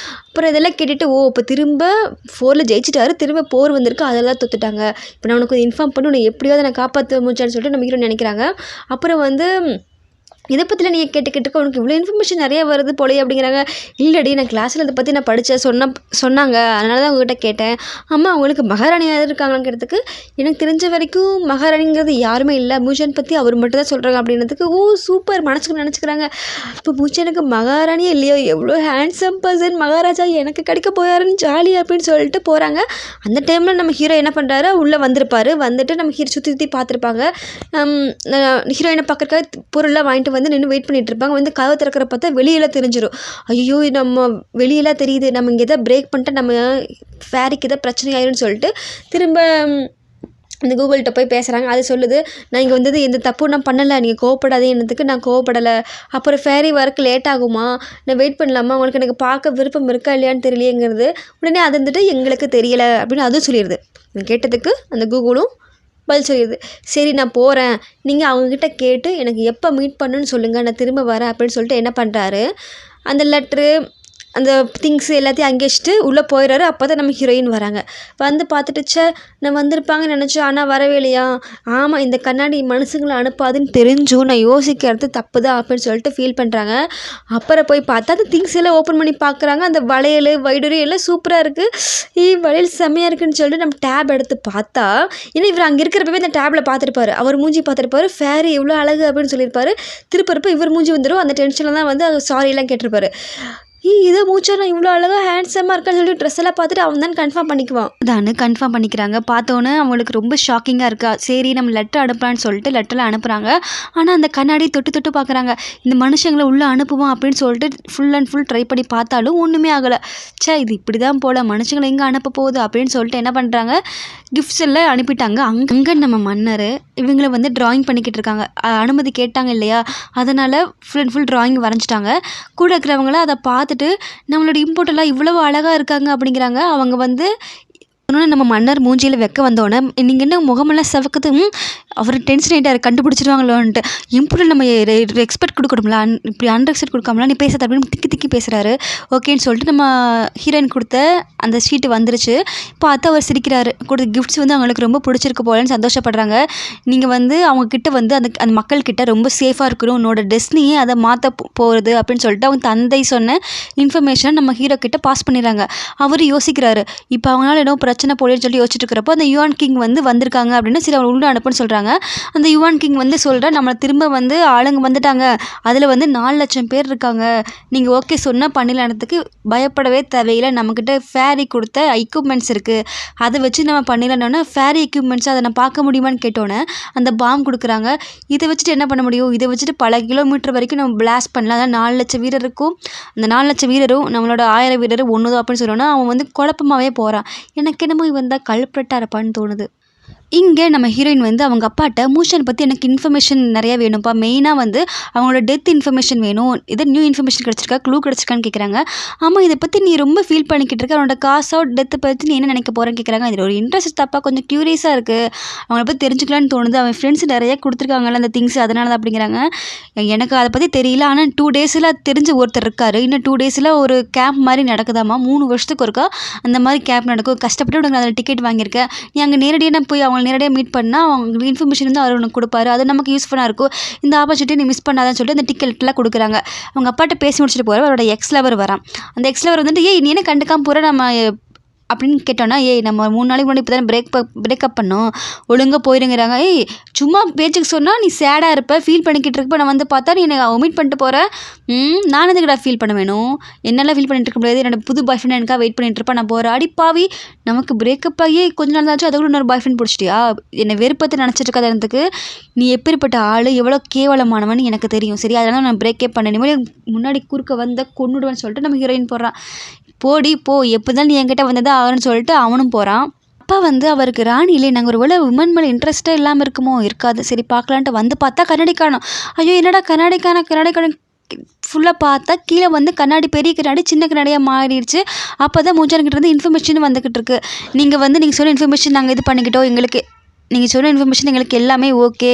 அப்புறம் இதெல்லாம் கேட்டுட்டு இப்போ திரும்ப போரில் ஜெயிச்சிட்டாரு, திரும்ப போர் வந்திருக்கு, அதெல்லாம் தொத்துட்டாங்க. இப்போ நான் உனக்கு இன்ஃபார்ம் பண்ணி உன்னை எப்படியாவது நான் காப்பாற்ற முடிச்சான்னு சொல்லிட்டு நம்ம ஹீரோ நினைக்கிறாங்க. அப்புறம் வந்து இதை பற்றிலாம் நீங்கள் கேட்டுக்கிட்டு உனக்கு இவ்வளோ இன்ஃபர்மேஷன் நிறையா வருது போலே அப்படிங்கிறாங்க. இல்லடி நான் கிளாஸில் இதை பற்றி நான் படித்தேன் சொன்னாங்க, அதனால தான் உங்கள்கிட்ட கேட்டேன். அம்மா அவங்களுக்கு மகாராணியாக இருக்காங்கங்கிறதுக்கு எனக்கு தெரிஞ்ச வரைக்கும் மகாராணிங்கிறது யாருமே இல்லை, மூச்சன் பற்றி அவர் மட்டும் தான் சொல்கிறாங்க அப்படின்றதுக்கு சூப்பர் மனசுக்கு நினச்சிக்கிறாங்க. இப்போ மூச்சனுக்கு மகாராணியே இல்லையோ, எவ்வளோ ஹேண்ட்ஸம் பர்சன் மகாராஜா எனக்கு கிடைக்க போயாருன்னு ஜாலி அப்படின்னு சொல்லிட்டு போகிறாங்க. அந்த டைமில் நம்ம ஹீரோ என்ன பண்ணுறாரு, உள்ளே வந்திருப்பார். வந்துட்டு நம்ம ஹீரோ சுற்றி பார்த்துருப்பாங்க. ஹீரோயினை பார்க்குறக்காக பொருள்லாம் வாங்கிட்டு வந்து நின்று வெயிட் பண்ணிட்டு இருப்பாங்க. வந்து கதவு திறக்கிற பார்த்தா வெளியெல்லாம் தெரிஞ்சிடும். ஐயோ நம்ம வெளியெல்லாம் தெரியுது, நம்ம இங்கே எதாவது பிரேக் பண்ணிட்டு நம்ம ஃபேரிக்கு எதாவது பிரச்சனை ஆயிரும்னு சொல்லிட்டு திரும்ப இந்த கூகுள்கிட்ட போய் பேசுகிறாங்க. அது சொல்லுது, நான் இங்கே வந்தது எந்த தப்பும் நான் பண்ணலை, நீங்கள் கோவப்படாதேன்னதுக்கு நான் கோவப்படலை. அப்புறம் ஃபேரி வரக்கு லேட் ஆகுமா, நான் வெயிட் பண்ணலாமா, உங்களுக்கு எனக்கு பார்க்க விருப்பம் இருக்கா இல்லையான்னு தெரியலையேங்கிறது. உடனே அது வந்துட்டு எங்களுக்கு தெரியலை அப்படின்னு அதுவும் சொல்லிடுது. கேட்டதுக்கு அந்த கூகுளும் பதில் சொல்லிடுது. சரி நான் போகிறேன், நீங்கள் அவங்கக்கிட்ட கேட்டு எனக்கு எப்போ மீட் பண்ணுன்னு சொல்லுங்கள், நான் திரும்ப வரேன் அப்படின்னு சொல்லிட்டு என்ன பண்ணுறாரு, அந்த லெட்ரு அந்த திங்ஸ் எல்லாத்தையும் அங்கே வச்சுட்டு உள்ளே போயிடுறாரு. அப்போ தான் நம்ம ஹீரோயின் வராங்க. வந்து பார்த்துட்டு நான் வந்திருப்பாங்கன்னு நினச்சேன், ஆனால் வரவே இல்லையா. ஆமாம், இந்த கண்ணாடி மனுஷங்களை அனுப்பாதுன்னு தெரிஞ்சும் நான் யோசிக்கிறது தப்பு தான் அப்படின்னு சொல்லிட்டு ஃபீல் பண்ணுறாங்க. அப்புறம் போய் பார்த்தா அந்த திங்ஸ் எல்லாம் ஓப்பன் பண்ணி பார்க்குறாங்க. அந்த வளையல் வைடூரி எல்லாம் சூப்பராக இருக்குது. வளையல் செம்மையாக இருக்குன்னு சொல்லிட்டு நம்ம டேப் எடுத்து பார்த்தா, ஏன்னா இவர் அங்கே இருக்கிறப்பவே அந்த டேப்பில் பார்த்துருப்பாரு, அவர் மூஞ்சி பார்த்துருப்பாரு, ஃபேரி எவ்வளோ அழகு அப்படின்னு சொல்லியிருப்பாரு. திருப்பறப்ப இவர் மூஞ்சி வந்துடும். அந்த டென்ஷனில் தான் வந்து சாரியெல்லாம் கேட்டிருப்பாரு. இதை மூச்சா நான் இவ்வளோ அழகாக ஹேண்ட்ஸமாக இருக்கான்னு சொல்லி ட்ரெஸ் எல்லாம் பார்த்துட்டு அவன் தான் கன்ஃபார்ம் பண்ணிக்குவான். தானு கன்ஃபார்ம் பண்ணிக்கிறாங்க. பார்த்தோன்னே அவங்களுக்கு ரொம்ப ஷாக்கிங்காக இருக்கா. சரி நம்ம லெட்டர் அனுப்பலான்னு சொல்லிட்டு லெட்டரில் அனுப்புகிறாங்க. ஆனால் அந்த கண்ணாடி தொட்டு பார்க்குறாங்க. இந்த மனுஷங்களை உள்ளே அனுப்புவோம் அப்படின்னு சொல்லிட்டு ஃபுல் அண்ட் ஃபுல் ட்ரை பண்ணி பார்த்தாலும் ஒன்றுமே ஆகலை. இது இப்படி தான் போல், மனுஷங்களை எங்கே அனுப்ப போகுது அப்படின்னு சொல்லிட்டு என்ன பண்ணுறாங்க, கிஃப்ட்ஸ் எல்லாம் அனுப்பிட்டாங்க. அங்கே நம்ம மன்னர் இவங்கள வந்து ட்ராயிங் பண்ணிக்கிட்டு இருக்காங்க. அனுமதி கேட்டாங்க இல்லையா, அதனால் ஃபுல் அண்ட் ஃபுல் ட்ராயிங் வரைஞ்சிட்டாங்க. கூட இருக்கிறவங்கள அதை பார்த்துட்டு நம்மளோட இம்போர்ட்டெல்லாம் இவ்வளவு அழகாக இருக்காங்க அப்படிங்கிறாங்க. அவங்க வந்து நம்ம மன்னர் மூஞ்சியில் வைக்க வந்தோடனே நீங்கள் என்ன முகமெல்லாம் செவக்குது, அவர் டென்ஷன் ஆகிட்டார், கண்டுபிடிச்சிருவாங்களோன்ட்டு. இம்போர்ட்டில் நம்ம ரெஸ்பெக்ட் கொடுக்கணும்ல, இப்படி அன்ரெஸ்பெக்ட் கொடுக்காமலாம் நீ பேசுறது அப்படின்னு திக்கி பேசுகிறாரு. ஓகேன்னு சொல்லிட்டு நம்ம ஹீரோயின் கொடுத்த அந்த ஷீட்டு வந்துருச்சு. பார்த்து அவர் சிரிக்கிறாரு. கொடுத்த கிஃப்ட்ஸ் வந்து அவங்களுக்கு ரொம்ப பிடிச்சிருக்கு போலன்னு சந்தோஷப்படுறாங்க. நீங்கள் வந்து அவங்கக்கிட்ட வந்து அந்த மக்கள்கிட்ட ரொம்ப சேஃபாக இருக்கணும், உன்னோட டெஸ்னியே அதை மாற்ற போகிறது அப்படின்னு சொல்லிட்டு அவங்க தந்தை சொன்ன இன்ஃபர்மேஷனை நம்ம ஹீரோ கிட்ட பாஸ் பண்ணிடுறாங்க. அவர் யோசிக்கிறாரு, இப்போ அவங்களால ஏதோ பிரச்சனை போலேன்னு சொல்லி யோசிச்சுட்டு இருக்கிறப்போ அந்த யுவான் கிங் வந்து வந்திருக்காங்க அப்படின்னு சில உள்ள அனுப்புன்னு சொல்கிறாங்க. அந்த யுவான் கிங் வந்து சொல்கிற நம்மளை திரும்ப வந்து ஆளுங்க வந்துட்டாங்க, அதில் வந்து 4 லட்சம் பேர் இருக்காங்க, நீங்கள் ஓகே சொன்னால் பண்ணிடலானதுக்கு பயப்படவே தேவையில்லை, நம்மக்கிட்ட ஃபேரி கொடுத்த எக்யூப்மெண்ட்ஸ் இருக்குது, அதை வச்சு நம்ம பண்ணிடலான்னொன்னே ஃபேரி எக்யூப்மெண்ட்ஸ் அதை நான் பார்க்க முடியுமான்னு கேட்டோன்னே அந்த பாம் கொடுக்குறாங்க. இதை வச்சுட்டு என்ன பண்ண முடியும், இதை வச்சுட்டு பல கிலோமீட்டர் வரைக்கும் நம்ம பிளாஸ்ட் பண்ணலாம், அதான் 4 லட்சம் வீரர் இருக்கும், அந்த 4 லட்சம் வீரரும் நம்மளோட 1000 வீரரும் ஒன்று தான் அப்படின்னு சொல்லணும்னா அவன் வந்து குழப்பமாகவே போகிறான். எனக்கு என்னமோ இவன் தான் கல்ப்ரெட்டாக இருப்பான்னு தோணுது. இங்கே நம்ம ஹீரோயின் வந்து அவங்க அப்பாட்ட மூச்சனை பற்றி எனக்கு இன்ஃபர்மேஷன் நிறையா வேணும்ப்பா, மெயினாக வந்து அவங்களோட டெத் இன்ஃபர்மேஷன் வேணும், இது நியூ இன்ஃபர்மேஷன் கிடச்சிருக்கா, க்ளூ கிடச்சிருக்கான்னு கேட்குறாங்க. ஆமாம், இதை பற்றி நீ ரொம்ப ஃபீல் பண்ணிக்கிட்டு இருக்க, அவனோட காசோ டெத்தை பற்றி நீ என்ன நினைக்க போகிறேன்னு கேட்குறாங்க. அதில் ஒரு இன்ட்ரெஸ்ட் தப்பா கொஞ்சம் க்யூரியஸாக இருக்குது, அவங்கள பற்றி தெரிஞ்சுக்கலான்னு தோணுது, அவன் ஃப்ரெண்ட்ஸ் நிறையா கொடுத்துருக்காங்கல்ல அந்த திங்ஸ், அதனால தான் அப்படிங்கிறாங்க. எனக்கு அதை பற்றி தெரியல, ஆனால் 2 டேஸில் தெரிஞ்ச ஒருத்தர் இருக்கார், இன்னும் 2 டேஸில் ஒரு கேம்ப் மாதிரி நடக்குதாமா, 3 வருஷத்துக்கு ஒருக்கா அந்த மாதிரி கேம்ப் நடக்கும், கஷ்டப்பட்டு உனக்கு அதில் டிக்கெட் வாங்கியிருக்கேன், நீ அங்கே நேரடியாக போய் அவங்கள அவங்களை நேரடியாக மீட் பண்ணால் அவங்களுக்கு இன்ஃபர்மேஷன் வந்து அவர் உனக்கு கொடுப்பாரு, அது நமக்கு யூஸ்ஃபுல்லாக இருக்கும், இந்த ஆப்பர்ச்சுனிட்டி நீ மிஸ் பண்ணாதான்னு சொல்லிட்டு அந்த டிக்கெட்லாம் கொடுக்குறாங்க. அவங்க அப்பாட்ட பேசி முடிச்சுட்டு போகிற அவரோட எக்ஸ் லவர் வரான். அந்த எக்ஸ் லவர் வந்துட்டு ஏய் நீ என்ன கண்டுக்காமல் போகிற நம்ம அப்படின்னு கேட்டோன்னா, ஏய் நம்ம 3 நாளைக்கு முன்னாடி இப்போ தானே பிரேக்கப் பண்ணோம், ஒழுங்காக போயிருங்கிறாங்க. ஏய் சும்மா பேச்சுக்கு சொன்னால் நீ சேடாக இருப்ப, ஃபீல் பண்ணிக்கிட்டு இருப்ப, நான் வந்து பார்த்தா நீ என்னை ஒமிட் பண்ணிட்டு போகிற. நான் எதுக்குடா ஃபீல் பண்ண வேணும், என்னெல்லாம் ஃபீல் பண்ணிட்டு இருக்க முடியாது, என்னோட புது பாய் ஃப்ரெண்ட் எனக்காக வெயிட் பண்ணிட்டு இருப்பா, நான் போகிறேன். அடி பாவி, நமக்கு பிரேக்கப் ஆகி கொஞ்ச நாள் ஆச்சு, அதுக்குள்ள இன்னொரு பாய் ஃப்ரெண்ட் பிடிச்சிட்டியா, என்னை வெறுப்பத்தை நினச்சிட்டு இருக்காத இடத்துக்கு நீ எப்பேற்பட்ட ஆள், எவ்வளோ கேவலமானவன்னு எனக்கு தெரியும், சரி அதனால் நான் பிரேக்கே பண்ணேன், இனிமேல் முன்னாடி குறுக்க வந்த கொன்னுடுவேன்னு சொல்லிட்டு நம்ம ஹீரோயின் போடுறான். போடி போ, எப்போ தான் நீ என்கிட்ட வந்ததா ஆகுன்னு சொல்லிட்டு அவனும் போகிறான். அப்பா வந்து அவருக்கு ராணி இல்லை, நாங்கள் ஒரு வேளை உமன் மேலே இன்ட்ரெஸ்ட்டாக இல்லாமல் இருக்குமோ, இருக்காது, சரி பார்க்கலான்ட்டு வந்து பார்த்தா கண்ணாடி காணோம். ஐயோ என்னடா கண்ணாடி காணோம் ஃபுல்லாக பார்த்தா கீழே வந்து கண்ணாடி பெரிய கண்ணாடி சின்ன கண்ணாடியாக மாறிடுச்சு. அப்போ தான் மூச்சானுக்கிட்ட இருந்து இன்ஃபர்மேஷன் வந்துக்கிட்டு இருக்கு. நீங்கள் சொன்ன இன்ஃபர்மேஷன் நாங்கள் இது பண்ணிக்கிட்டோம், நீங்கள் சொன்ன இன்ஃபர்மேஷன் எங்களுக்கு எல்லாமே ஓகே,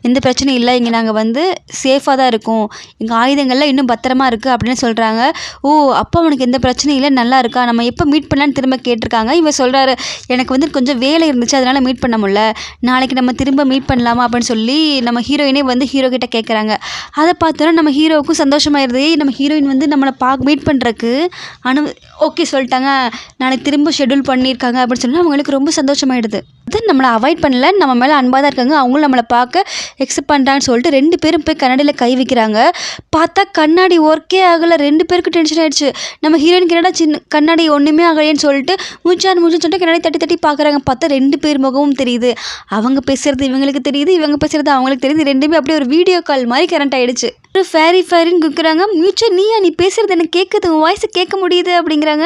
எந்த பிரச்சனையும் இல்லை, இங்கே நாங்கள் வந்து சேஃபாக தான் இருக்கோம், எங்கள் ஆயுதங்கள்லாம் இன்னும் பத்திரமா இருக்குது அப்படின்னு சொல்கிறாங்க. ஓ அப்போ அவனுக்கு எந்த பிரச்சனையும் இல்லை, நல்லா இருக்கா, நம்ம எப்போ மீட் பண்ணலான்னு திரும்ப கேட்டிருக்காங்க. இவன் சொல்கிறாரு எனக்கு வந்து கொஞ்சம் வேலை இருந்துச்சு, அதனால் மீட் பண்ண முடியல, நாளைக்கு நம்ம திரும்ப மீட் பண்ணலாமா அப்படின்னு சொல்லி நம்ம ஹீரோயினே வந்து ஹீரோ கிட்ட கேட்குறாங்க. அதை பார்த்தோன்னா நம்ம ஹீரோவுக்கும் சந்தோஷமாயிருது. நம்ம ஹீரோயின் வந்து நம்மளை மீட் பண்ணுறக்கு ஓகே சொல்லிட்டாங்க, நாளைக்கு திரும்ப ஷெட்யூல் பண்ணியிருக்காங்க அப்படின்னு சொல்லி அவங்களுக்கு ரொம்ப சந்தோஷமாயிடுது. அது நம்மளை அவாய்ட் பண்ணல, நம்ம மேலே அன்பாக தான் இருக்காங்க, அவங்களும் நம்மளை பார்க்க எக்ஸப்ட் பண்ணுறான்னு சொல்லிட்டு 2 பேரும் போய் கண்ணாடியில் கை வைக்கிறாங்க. பார்த்தா கண்ணாடி ஒர்க்கே ஆகலை, 2 பேருக்கு டென்ஷன் ஆகிடுச்சு. நம்ம ஹீரோயின் என்னடா சின்ன கண்ணாடி ஒன்றுமே ஆகலைன்னு சொல்லிட்டு மூச்சான்னு சொல்லிட்டு கண்ணாடி தட்டி பார்க்குறாங்க. பார்த்தா 2 பேர் முகமும் தெரியுது, அவங்க பேசுகிறது இவங்களுக்கு தெரியுது, இவங்க பேசுகிறது அவங்களுக்கு தெரியுது, 2மே அப்படியே ஒரு வீடியோ கால் மாதிரி கரண்ட் ஆகிடுச்சு. ஒரு ஃபேரின்னு கேட்குறாங்க. மியூச்சுவல் நீ பேசுகிறது எனக்கு கேட்குது, உங்கள் வாய்ஸை கேட்க முடியுது அப்படிங்கிறாங்க.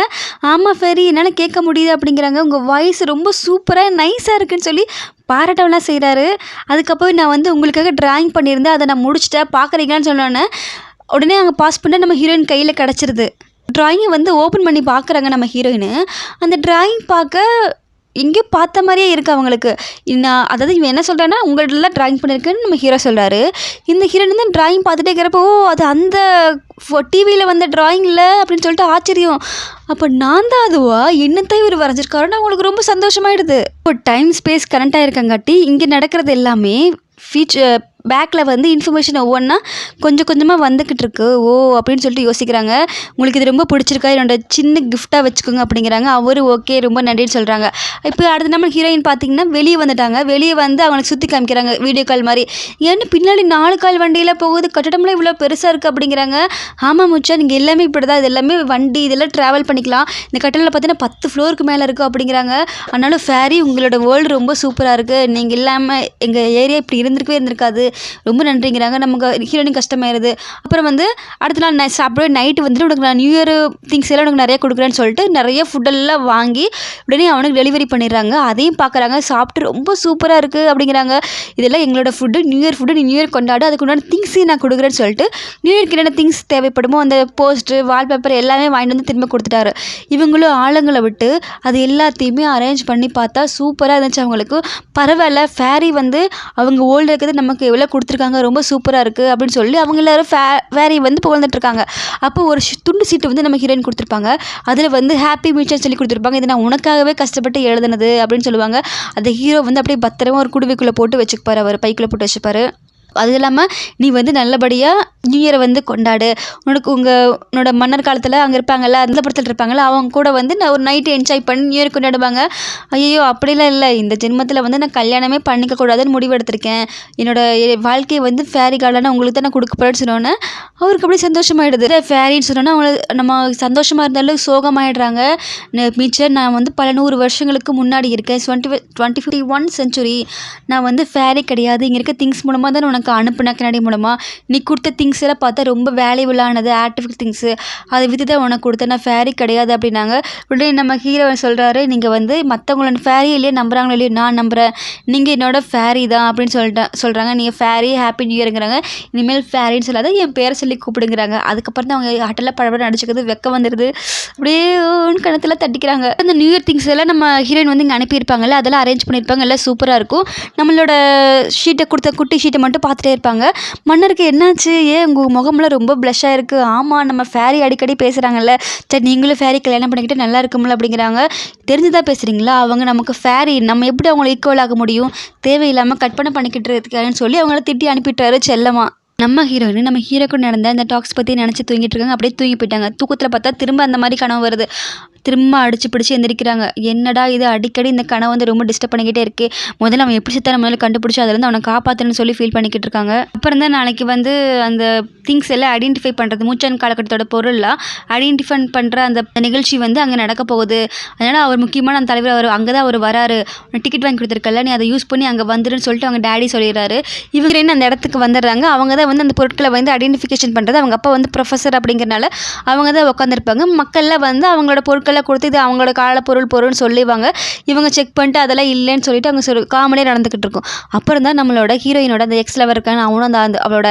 ஆமாம் ஃபேரி என்னால் கேட்க முடியுது அப்படிங்கிறாங்க. உங்கள் வாய்ஸ் ரொம்ப சூப்பராக நைஸாக இருக்குன்னு சொல்லி பாராட்டவெல்லாம் செய்கிறாரு. அதுக்கப்புறம் நான் வந்து உங்களுக்காக ட்ராயிங் பண்ணியிருந்தேன், அதை நான் முடிச்சிட்டேன், பார்க்குறீங்களான்னு சொன்னோன்னே உடனே அங்கே பாஸ் பண்ண நம்ம ஹீரோயின் கையில் கிடச்சிருது. ட்ராயிங்கை வந்து ஓப்பன் பண்ணி பார்க்குறாங்க நம்ம ஹீரோயின். அந்த ட்ராயிங் பார்க்க எங்கேயோ பார்த்த மாதிரியே இருக்குது அவங்களுக்கு. அதாவது இவன் என்ன சொல்கிறான்னா உங்கள்கிட்டலாம் ட்ராயிங் பண்ணியிருக்கேன்னு நம்ம ஹீரோ சொல்கிறாரு. இந்த ஹீரோயின் வந்து ட்ராயிங் பார்த்துட்டே இருக்கிறப்போ அது அந்த டிவியில் வந்த ட்ராயிங் இல்லை அப்படின்னு சொல்லிட்டு ஆச்சரியம். அப்போ நான் தான் அதுவா, என்னத்தான் இவர் வரைஞ்சிருக்காருன்னு அவங்களுக்கு ரொம்ப சந்தோஷமாயிடுது. இப்போ டைம் ஸ்பேஸ் கரண்ட் ஆகிருக்கங்காட்டி இங்கே நடக்கிறது எல்லாமே பேக்கில் வந்து இன்ஃபர்மேஷன் ஒவ்வொன்றா கொஞ்சம் கொஞ்சமாக வந்துக்கிட்டு இருக்கு. ஓ அப்படின்னு சொல்லிட்டு யோசிக்கிறாங்க. உங்களுக்கு இது ரொம்ப பிடிச்சிருக்கா, என்னோட சின்ன கிஃப்டாக வச்சுக்கோங்க அப்படிங்கிறாங்க. அவரு ஓகே ரொம்ப நன்றின்னு சொல்கிறாங்க. இப்போ அடுத்த நம்ம ஹீரோயின் பார்த்திங்கன்னா வெளியே வந்துட்டாங்க. வெளியே வந்து அவங்களுக்கு சுற்றி காமிக்கிறாங்க வீடியோ கால் மாதிரி. ஏன்னு பின்னாடி 4 கால் வண்டியில் போகுது, கட்டடம்லாம் இவ்வளோ பெருசாக இருக்குது அப்படிங்கிறாங்க. ஆமாம் முச்சா நீங்கள் எல்லாமே இப்படி தான், இது எல்லாமே வண்டி, இதெல்லாம் ட்ராவல் பண்ணிக்கலாம், இந்த கட்டடத்தில் பார்த்தீங்கன்னா 10 ஃப்ளோருக்கு மேலே இருக்குது அப்படிங்கிறாங்க. ஆனாலும் ஃபேரி உங்களோட வேர்ல்டு ரொம்ப சூப்பராக இருக்குது, நீங்கள் இல்லாமல் எங்கள் ஏரியா இப்படி இருந்திருக்காது, ரொம்ப நன்றிங்கிறாங்க. நமக்கு ஹீரோயின் கஷ்டமாயிருது. அப்புறம் வந்து அடுத்த நாள் சாப்பிட நைட்டு வந்துட்டு உனக்கு நான் நியூ இயர் திங்ஸ் எல்லாம் உனக்கு நிறைய கொடுக்குறேன்னு சொல்லிட்டு நிறைய ஃபுட்டெல்லாம் வாங்கி உடனே அவனுக்கு டெலிவரி பண்ணிடுறாங்க. அதையும் பார்க்குறாங்க, சாப்பிட்டு ரொம்ப சூப்பராக இருக்குது அப்படிங்கிறாங்க. இதெல்லாம் எங்களோட ஃபுட்டு, நியூ இயர் ஃபுட்டு, நீ நியூ இயர் கொண்டாடு, அதுக்கு உண்டான திங்ஸையும் நான் கொடுக்குறேன்னு சொல்லிட்டு நியூ இயர்க்கு என்னென்ன திங்ஸ் தேவைப்படுமோ அந்த போஸ்ட்டு வால்பேப்பர் எல்லாமே வாங்கிட்டு வந்து திரும்ப கொடுத்துட்டாரு. இவங்களும் ஆளுங்களை விட்டு அது எல்லாத்தையுமே அரேஞ்ச் பண்ணி பார்த்தா சூப்பராக இருந்துச்சு அவங்களுக்கு. பரவாயில்ல, ஃபேரி வந்து அவங்க ஓல்டு இருக்கிறது நமக்கு எவ்வளோ கொடுத்துருக்காங்க, ரொம்ப சூப்பராக இருக்குது அப்படின்னு சொல்லி அவங்க எல்லோரும் ஃபேரி வந்து புகழ்ந்துட்டுருக்காங்க. அப்போ ஒரு துண்டு சீட்டு வந்து நம்ம ஹீரோயின் கொடுத்துருப்பாங்க. அதில் வந்து ஹாப்பி மியூச்சுவல் சொல்லி கொடுத்துருப்பாங்க. இது நான் உனக்காகவே கஷ்டப்பட்டு எழுதுனது அப்படின்னு சொல்லுவாங்க. அந்த ஹீரோ வந்து அப்படியே பத்திரமா ஒரு குடுவைக்குள்ளே போட்டு வச்சுப்பார், அவர் பைக்குள்ளே போட்டு வச்சுப்பார். அது இல்லாமல் நீ வந்து நல்லபடியாக நியூ இயரை வந்து கொண்டாடு, உன்னோட மன்னர் காலத்தில் அங்கே இருப்பாங்கள்ல, அந்த படத்தில் இருப்பாங்கள்ல, அவங்க கூட வந்து நான் ஒரு நைட்டு என்ஜாய் பண்ணி நியூ இயர் கொண்டாடுவாங்க. ஐயோ அப்படிலாம் இல்லை, இந்த ஜென்மத்தில் வந்து நான் கல்யாணமே பண்ணிக்கக்கூடாதுன்னு முடிவு எடுத்திருக்கேன், என்னோடய வாழ்க்கையை வந்து ஃபேரி கார்டனாக உங்களுக்கு தான் நான் கொடுக்க போகிறேன்னு சொன்னோன்னே அவருக்கு அப்படியே சந்தோஷமாயிடுது. ஃபேரின்னு சொன்னோன்னா அவங்களுக்கு நம்ம சந்தோஷமாக இருந்தாலும் சோகமாயிடுறாங்க. மிச்சர் நான் வந்து பல 100 வருஷங்களுக்கு முன்னாடி இருக்கேன், 21 சென்ச்சுரி, நான் வந்து ஃபேரி கிடையாது, இங்கே இருக்க திங்ஸ் மூலமாக தான் உனக்கு அனுப்புன கண்ணாடி மூலமாக நீ கொடுத்த திங்ஸ் எல்லாம் பார்த்தா ரொம்ப வேல்யூபுளானது, ஆர்டிஃபிஷியல் திங்ஸு, அதை விற்று தான் உனக்கு கொடுத்தேன், நான் ஃபேரி கிடையாது அப்படின்னாங்க. உடனே நம்ம ஹீரோ சொல்கிறாரு, நீங்கள் வந்து மற்றவங்கள ஃபேரி இல்லையே நம்புகிறாங்களோ இல்லையோ, நான் நம்புகிறேன், நீங்கள் என்னோட ஃபேரி தான் அப்படின்னு சொல்கிறாங்க. நீங்கள் ஃபேரி ஹாப்பி நியூ இயருங்கிறாங்க. இனிமேல் ஃபேரின்னு சொல்லாத என் பேரை சொல்லி கூப்பிடுங்கிறாங்க. அதுக்கப்புறம் தான் அவங்க ஹட்டெல்லாம் படப்பட நடிச்சுக்கிறது வெக்க வந்துடுது. அப்படியே கணத்தில் தட்டிக்கிறாங்க. அந்த நியூ இயர் திங்ஸ் எல்லாம் நம்ம ஹீரோயின் வந்து இங்கே அனுப்பியிருப்பாங்கல்ல, அதெல்லாம் அரேஞ்ச் பண்ணியிருப்பாங்க, எல்லாம் சூப்பராக இருக்கும். நம்மளோட ஷீட்டை கொடுத்த குட்டி ஷீட்டை மட்டும் பார்த்துட்டே இருப்பாங்க. மன்னருக்கு என்னாச்சு, ஏன் உங்கள் முகம்லாம் ரொம்ப ப்ளஷ்ஷாக இருக்குது. ஆமாம், நம்ம ஃபேரி அடிக்கடி பேசுகிறாங்கல்ல, சரி நீங்களும் ஃபேரி கல்யாணம் பண்ணிக்கிட்டு நல்லா இருக்கும்ல அப்படிங்கிறாங்க. தெரிஞ்சுதான் பேசுகிறீங்களா, அவங்க நமக்கு ஃபேரி, நம்ம எப்படி அவங்கள ஈக்குவல் ஆக முடியும், தேவையில்லாமல் கற்பனை பண்ணிக்கிட்டு இருக்காங்கன்னு சொல்லி அவங்கள திட்டி அனுப்பிட்டாரு செல்லமா. நம்ம ஹீரோயின் நம்ம ஹீரோக்கு நடந்த இந்த டாக்ஸ் பற்றி நினச்சி தூங்கிட்டு இருக்காங்க. அப்படியே தூங்கி போயிட்டாங்க. தூக்கத்தில் பார்த்தா திரும்ப அந்த மாதிரி கனவு வருது. திரும்ப அடிச்சு பிடிச்சி எந்திரிக்கிறாங்க. என்னடா இது, அடிக்கடி இந்த கனவு வந்து ரொம்ப டிஸ்டர்ப் பண்ணிக்கிட்டே இருக்கு. முதல்ல அவன் எப்படி செத்தான முதல்ல கண்டுபிடிச்சி அதுலேருந்து அவனை காப்பாற்றணும்னு சொல்லி ஃபீல் பண்ணிக்கிட்டு இருக்காங்க. அப்புறம் தான் நாளைக்கு வந்து அந்த திங்ஸ் எல்லாம் ஐடென்டிஃபை பண்ணுறது, மூச்சான் காலகட்டத்தோட பொருள்லாம் ஐடென்டிஃபை பண்ணுற அந்த நிகழ்ச்சி வந்து அங்கே நடக்க போகுது. அதனால் அவர் முக்கியமான அந்த தலைவர், அவர் அங்கே தான் அவர் வராரு. டிக்கெட் வாங்கி கொடுத்துருக்கல, நீ அதை யூஸ் பண்ணி அங்கே வந்துடுன்னு சொல்லிட்டு அவங்க டேடி சொல்லிடுறாரு. இவங்க என்ன அந்த இடத்துக்கு வந்துடுறாங்க. அவங்க தான் வந்து அந்த பொருட்களை வந்து ஐடென்டிஃபிகேஷன் பண்ணுறது. அவங்க அப்பா வந்து ப்ரொஃபஸர் அப்படிங்கிறனால அவங்க தான் உட்காந்துருப்பாங்க. மக்கள்லாம் வந்து அவங்களோட பொருட்களை கொடுத்து இது அவங்களோட கால பொருள்னு சொல்லிவாங்க. இவங்க செக் பண்ணிட்டு அதெல்லாம் இல்லைன்னு சொல்லிட்டு அவங்க காமெடியாக நடந்துக்கிட்டு இருக்கும். அப்புறம் தான் நம்மளோட ஹீரோயினோட அந்த எக்ஸ் லவர் இருக்காங்க, அவனும் அந்த அவளோட